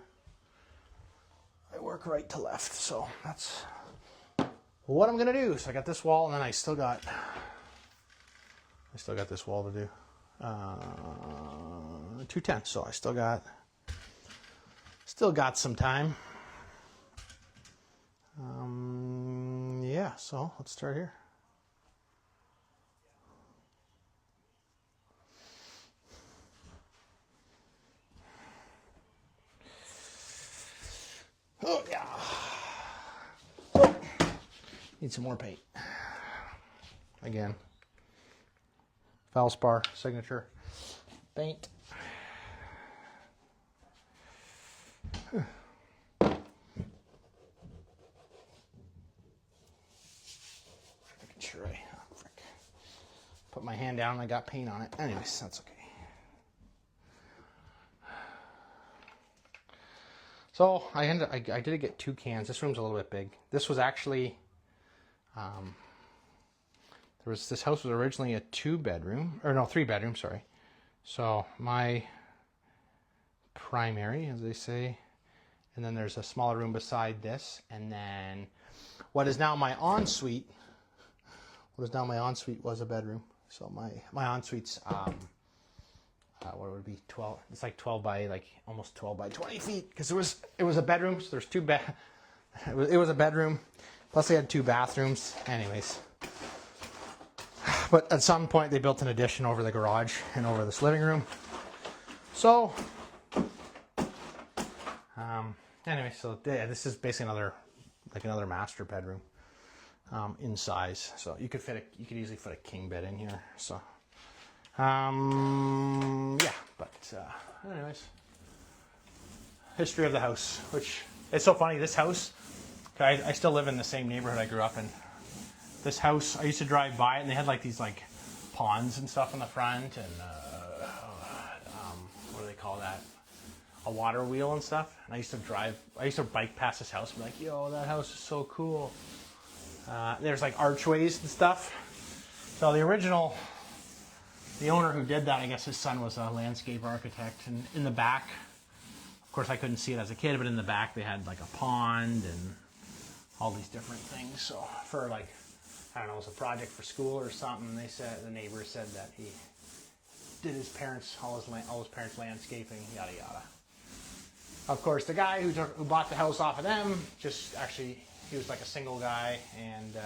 I work right to left. So that's what I'm gonna do. So I got this wall, and then I still got this wall to do. 210. So I still got some time. Yeah. So let's start here. Oh yeah. Oh, need some more paint. Again. Valspar signature paint. Making sure I put my hand down and I got paint on it. Anyways, that's okay. So I did get 2 cans. This room's a little bit big. This was actually this house was originally a 3-bedroom, sorry. So my primary, as they say, and then there's a smaller room beside this, and then what is now my ensuite was a bedroom. So my ensuite's what would it be, 12? It's like 12 by almost 12 by 20 feet, because it was a bedroom. So there's 2 bed. It was a bedroom, plus they had 2 bathrooms. Anyways. But at some point they built an addition over the garage and over this living room. So, anyway, so yeah, this is basically another master bedroom in size. So you could easily fit a king bed in here. So, yeah. But anyways, history of the house, which it's so funny. This house, I still live in the same neighborhood I grew up in. This house, I used to drive by it, and they had these ponds and stuff in the front, and what do they call that? A water wheel and stuff. And I used to bike past this house and be like, yo, that house is so cool. There's archways and stuff. So the owner who did that, I guess his son was a landscape architect. And in the back, of course I couldn't see it as a kid, but in the back they had a pond and all these different things. So for I don't know, it was a project for school or something. The neighbor said that he did all his parents landscaping, yada yada. Of course, the guy who bought the house off of them he was a single guy, and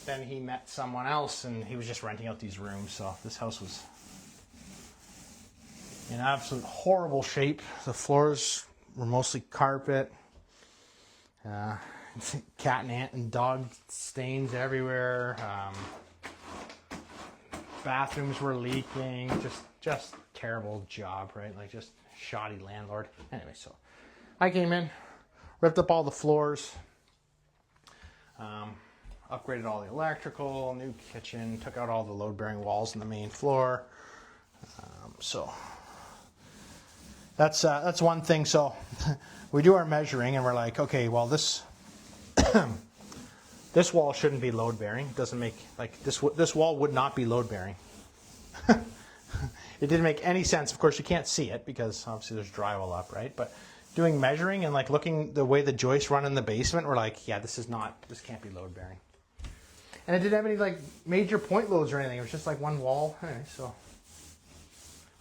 then he met someone else, and he was just renting out these rooms. So this house was in absolute horrible shape. The floors were mostly carpet. Cat and ant and dog stains everywhere. Bathrooms were leaking. Just terrible job, right? Just shoddy landlord. Anyway, so I came in, ripped up all the floors, upgraded all the electrical, new kitchen, took out all the load-bearing walls in the main floor, So that's one thing. So we do our measuring and we're like, okay, well this this wall shouldn't be load bearing. It doesn't make, like, this wall would not be load bearing. It didn't make any sense. Of course, you can't see it because obviously there's drywall up, right? But doing measuring and like looking the way the joists run in the basement, we're like, yeah, this can't be load bearing. And it didn't have any like major point loads or anything. It was just like one wall. Anyway, so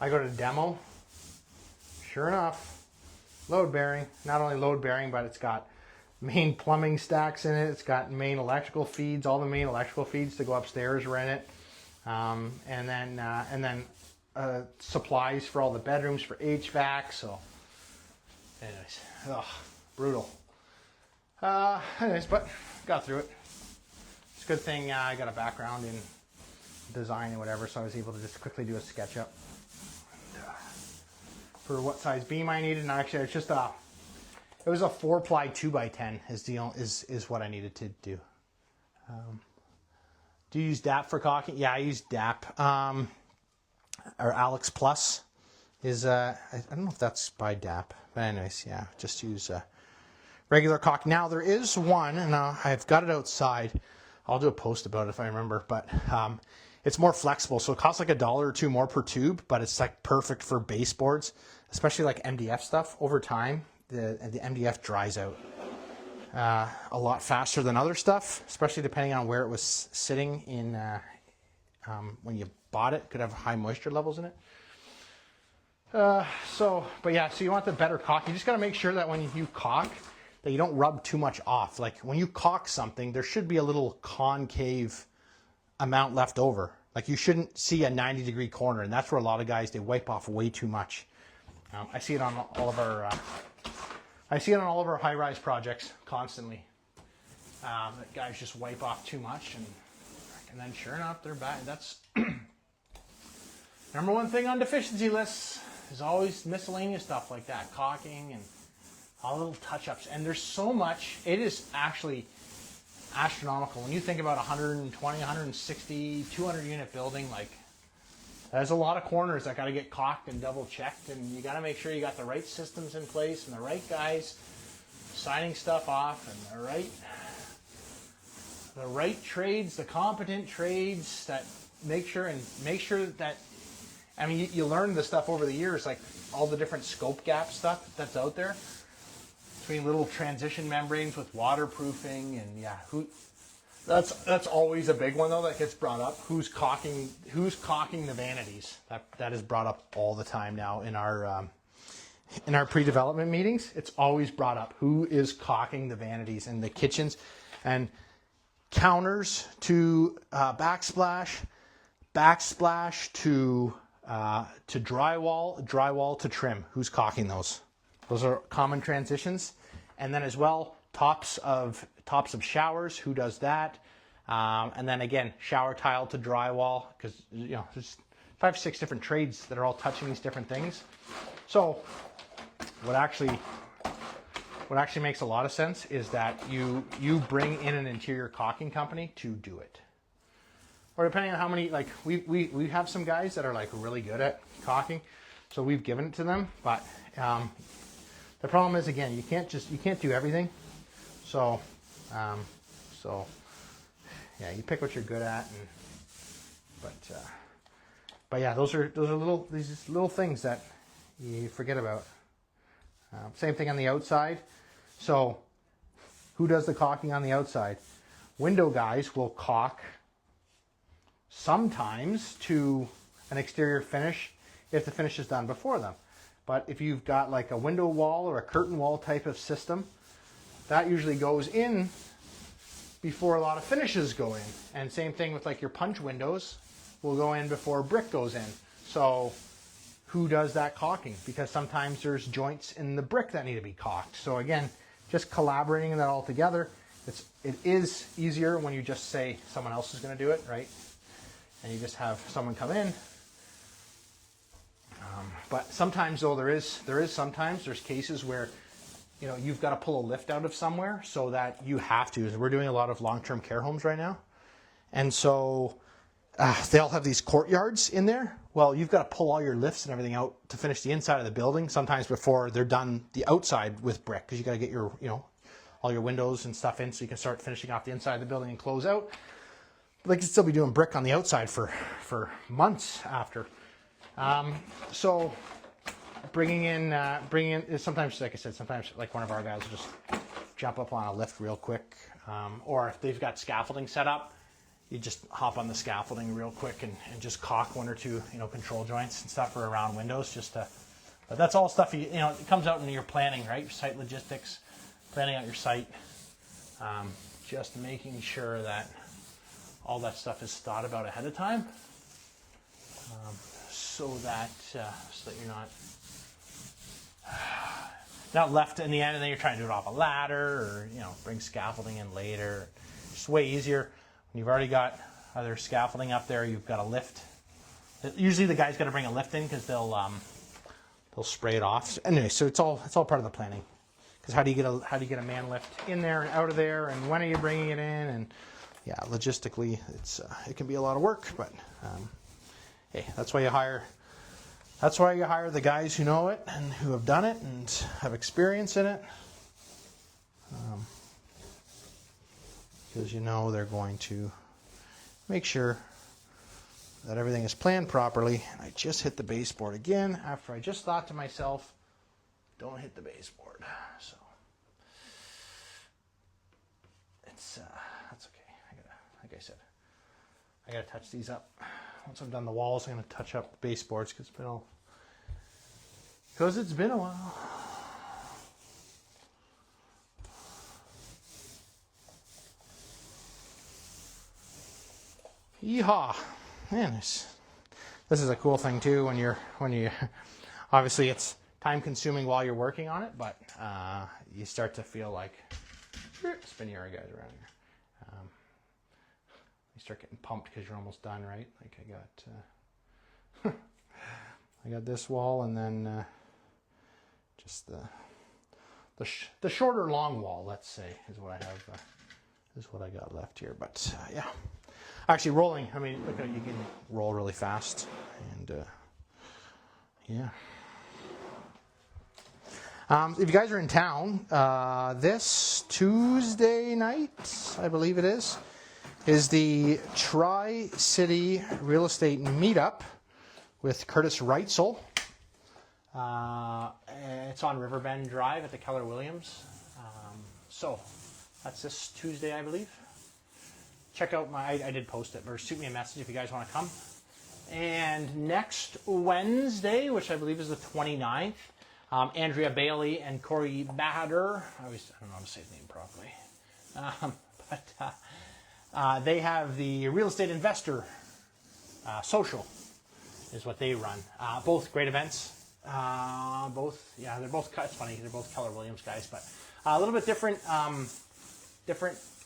I go to demo. Sure enough, load bearing. Not only load bearing, but it's got main plumbing stacks in it. It's got main electrical feeds. All the main electrical feeds to go upstairs are in it. And then supplies for all the bedrooms for HVAC. So anyways, brutal. Anyways, but got through it. It's a good thing I got a background in design and whatever, so I was able to just quickly do a SketchUp for what size beam I needed. And actually, it's just it was a 4-ply 2x10 is what I needed to do. Do you use DAP for caulking? Yeah, I use DAP. Or Alex Plus is, I don't know if that's by DAP. But anyways, yeah, just use regular caulk. Now, there is one, and I've got it outside. I'll do a post about it if I remember. But it's more flexible, so it costs like $1 or $2 more per tube, but it's like perfect for baseboards, especially like MDF stuff. Over time, the MDF dries out a lot faster than other stuff, especially depending on where it was sitting in when you bought it. Could have high moisture levels in it. But yeah, so you want the better caulk. You just got to make sure that when you caulk, that you don't rub too much off. Like when you caulk something, there should be a little concave amount left over. Like you shouldn't see a 90-degree corner, and that's where a lot of guys, they wipe off way too much. I see it on all of our high-rise projects constantly. That guys just wipe off too much, and then sure enough, they're bad. That's number one thing on deficiency lists is always miscellaneous stuff like that, caulking and all little touch-ups. And there's so much. It is actually astronomical when you think about 120, 160, 200 unit building. Like, there's a lot of corners that got to get caulked and double checked, and you got to make sure you got the right systems in place and the right guys signing stuff off, and the right trades, the competent trades that make sure that, I mean, you learn the stuff over the years, like all the different scope gap stuff that's out there between little transition membranes with waterproofing, and yeah, that's always a big one though that gets brought up. Who's caulking the vanities? That is brought up all the time now in our pre-development meetings. It's always brought up. Who is caulking the vanities in the kitchens and counters to backsplash to drywall to trim. Who's caulking those? Those are common transitions. And then as well, tops of showers. Who does that? And then again, shower tile to drywall, because there's 5 or 6 different trades that are all touching these different things. So what actually makes a lot of sense is that you bring in an interior caulking company to do it. Or depending on how many, like we have some guys that are like really good at caulking, so we've given it to them. But the problem is, again, you can't do everything. So yeah, you pick what you're good at, but yeah, those are these little things that you forget about. Same thing on the outside. So who does the caulking on the outside? Window guys will caulk sometimes to an exterior finish if the finish is done before them. But if you've got like a window wall or a curtain wall type of system, that usually goes in before a lot of finishes go in. And same thing with like your punch windows will go in before brick goes in. So who does that caulking? Because sometimes there's joints in the brick that need to be caulked. So again, just collaborating that all together, it is easier when you just say someone else is going to do it, right? And you just have someone come in. But sometimes though, there's cases where you've got to pull a lift out of somewhere, so that you have to. We're doing a lot of long-term care homes right now, and so they all have these courtyards in there. Well, you've got to pull all your lifts and everything out to finish the inside of the building, sometimes before they're done the outside with brick, because you got to get your, all your windows and stuff in so you can start finishing off the inside of the building and close out. But they can still be doing brick on the outside for months after. So bringing in, sometimes, like I said, sometimes like one of our guys will just jump up on a lift real quick. Or if they've got scaffolding set up, you just hop on the scaffolding real quick and just caulk one or two, control joints and stuff for around windows but that's all stuff, it comes out in your planning, right? Your site logistics, planning out your site, just making sure that all that stuff is thought about ahead of time, so that you're not left in the end and then you're trying to do it off a ladder or, bring scaffolding in later. It's way easier. When you've already got other scaffolding up there, you've got a lift. Usually the guy's got to bring a lift in because they'll spray it off. Anyway, so it's all part of the planning. Because how do you get a man lift in there and out of there, and when are you bringing it in? And yeah, logistically, it can be a lot of work. But hey, that's why you hire the guys who know it and who have done it and have experience in it. Because they're going to make sure that everything is planned properly. And I just hit the baseboard again after I just thought to myself, don't hit the baseboard. So that's okay. Like I said, I gotta touch these up. Once I've done the walls, I'm gonna touch up the baseboards because it's been a while. Yeehaw! Man, this is a cool thing too. When you obviously it's time consuming while you're working on it, but you start to feel like spin your guys around here. You start getting pumped because you're almost done, right? Like I got this wall, and then just the shorter long wall, let's say, is what I have. Is what I got left here, but yeah. Actually, rolling. I mean, look, you can roll really fast, and yeah. If you guys are in town, this Tuesday night, I believe it is the Tri-City Real Estate Meetup with Curtis Reitzel. It's on Riverbend Drive at the Keller Williams. So that's this Tuesday, I believe. Check out I did post it, or shoot me a message if you guys want to come. And next Wednesday, which I believe is the 29th, Andrea Bailey and Corey Bahadur, I don't know how to say his name properly, but they have the Real Estate Investor Social, is what they run. Both great events. They're both, it's funny, they're both Keller Williams guys, but a little bit different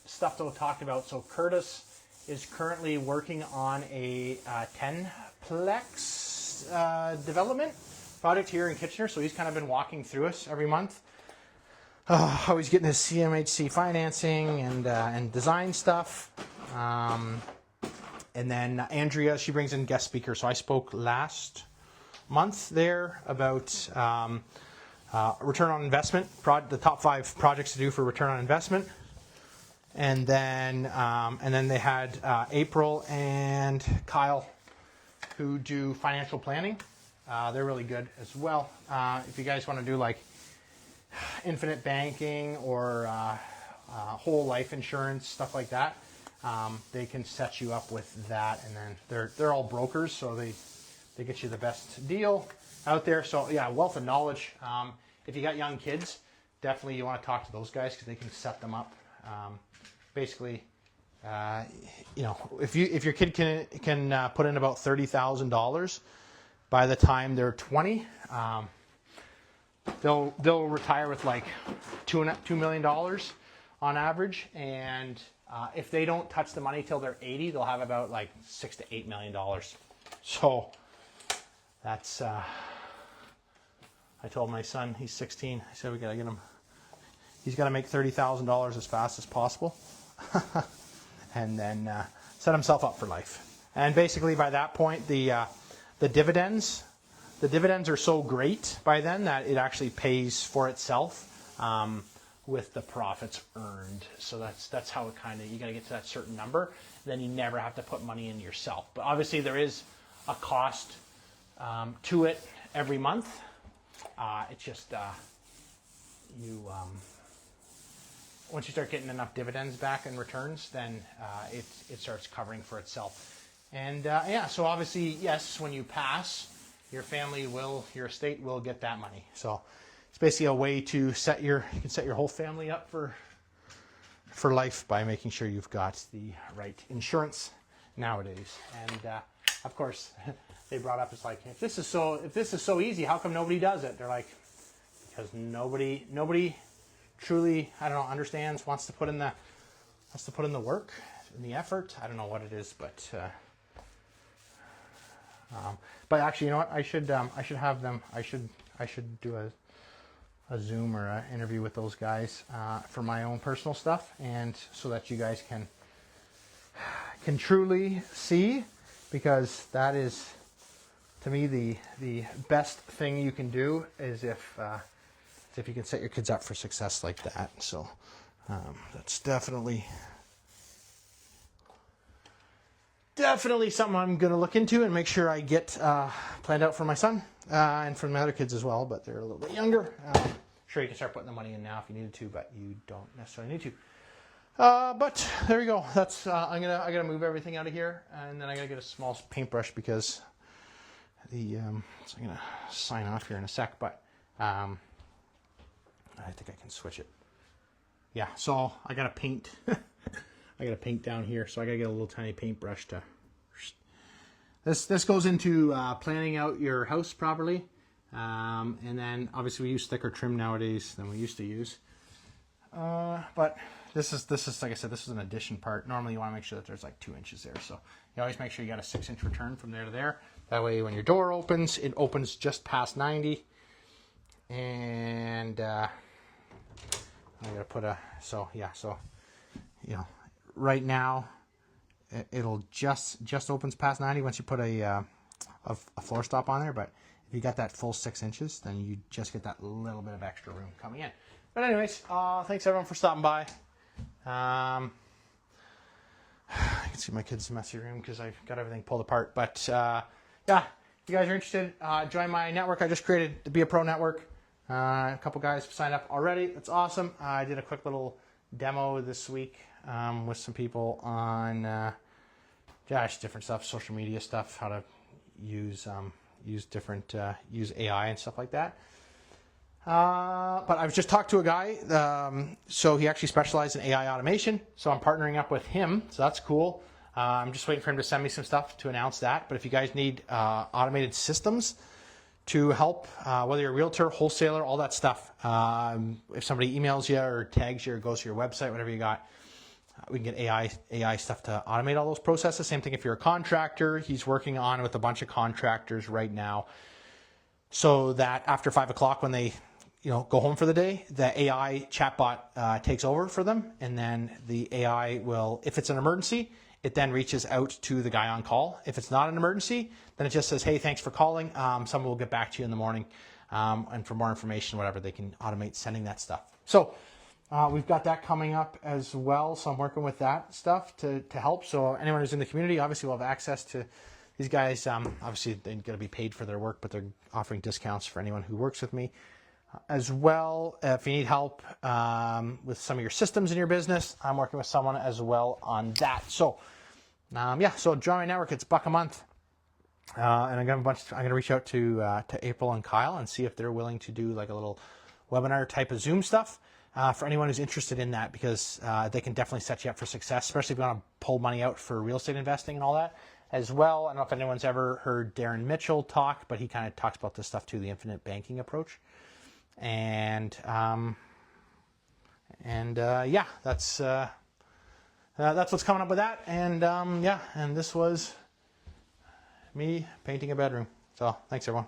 stuff to talk about. So Curtis is currently working on a 10-plex development project here in Kitchener. So he's kind of been walking through us every month. How he's getting his CMHC financing and design stuff. And then Andrea, she brings in guest speakers. So I spoke last month there about return on investment, the top 5 projects to do for return on investment. And then they had April and Kyle, who do financial planning. They're really good as well. If you guys want to do like infinite banking or whole life insurance, stuff like that, they can set you up with that. And then they're all brokers, so they get you the best deal out there. So yeah, wealth of knowledge. If you got young kids, definitely you want to talk to those guys because they can set them up. Basically, if your kid can put in about $30,000 by the time they're 20, they'll retire with like $2 million on average, and if they don't touch the money till they're 80, they'll have about like $6 to $8 million. So that's. I told my son, he's 16. I said we gotta get him. He's got to make $30,000 as fast as possible. And then set himself up for life. And basically by that point, the dividends are so great by then that it actually pays for itself with the profits earned. So that's how it kind of, you got to get to that certain number. Then you never have to put money in yourself. But obviously there is a cost to it every month. It's just once you start getting enough dividends back and returns, then it starts covering for itself. And yeah, so obviously, yes, when you pass, your estate will get that money. So it's basically a way to you can set your whole family up for life by making sure you've got the right insurance nowadays. And of course, they brought up, it's like, if this is so easy, how come nobody does it? They're like, because nobody truly, I don't know, understands, wants to put in the work and the effort. I don't know what it is, but actually, you know what? I should have them. I should do a Zoom or an interview with those guys for my own personal stuff, and so that you guys can truly see, because that is, to me, the best thing you can do is if you can set your kids up for success like that. So that's definitely something I'm going to look into and make sure I get planned out for my son and for my other kids as well, but they're a little bit younger. Sure, you can start putting the money in now if you needed to, but you don't necessarily need to. But there you go. That's I gotta move everything out of here, and then I gotta get a small paintbrush because so I'm gonna sign off here in a sec, but I think I can switch it. Yeah, so I gotta paint. I gotta paint down here, so I gotta get a little tiny paintbrush to. This goes into planning out your house properly, and then obviously we use thicker trim nowadays than we used to use. But this is like I said, this is an addition part. Normally you want to make sure that there's like 2 inches there, so you always make sure you got a 6-inch return from there to there. That way, when your door opens, it opens just past 90, and I gotta put right now it'll just opens past 90 once you put a floor stop on there. But if you got that full 6 inches, then you just get that little bit of extra room coming in. But anyways, thanks everyone for stopping by. I can see my kids' messy room because I've got everything pulled apart. But yeah, if you guys are interested, join my network I just created, the Be a Pro Network. A couple guys have signed up already. That's awesome. I did a quick little demo this week with some people on different stuff, social media stuff, how to use use AI and stuff like that. But I've just talked to a guy, so he actually specializes in AI automation, so I'm partnering up with him, so that's cool. I'm just waiting for him to send me some stuff to announce that. But if you guys need automated systems to help, whether you're a realtor, wholesaler, all that stuff, if somebody emails you or tags you or goes to your website, whatever you got, we can get AI stuff to automate all those processes. Same thing if you're a contractor. He's working on with a bunch of contractors right now, so that after 5 o'clock when they go home for the day, the AI chatbot takes over for them, and then the AI will, if it's an emergency, it then reaches out to the guy on call. If it's not an emergency, then it just says, hey, thanks for calling. Someone will get back to you in the morning, and for more information, whatever, they can automate sending that stuff. So we've got that coming up as well, so I'm working with that stuff to help. So anyone who's in the community obviously will have access to these guys. Obviously, they're going to be paid for their work, but they're offering discounts for anyone who works with me. As well, if you need help with some of your systems in your business, I'm working with someone as well on that. So, yeah, so join my network. It's $1 a month, and I'm gonna reach out to April and Kyle and see if they're willing to do like a little webinar type of Zoom stuff for anyone who's interested in that, because they can definitely set you up for success, especially if you want to pull money out for real estate investing and all that. As well, I don't know if anyone's ever heard Darren Mitchell talk, but he kind of talks about this stuff too, the infinite banking approach. And yeah, that's what's coming up with that. And yeah, and this was me painting a bedroom. So thanks everyone.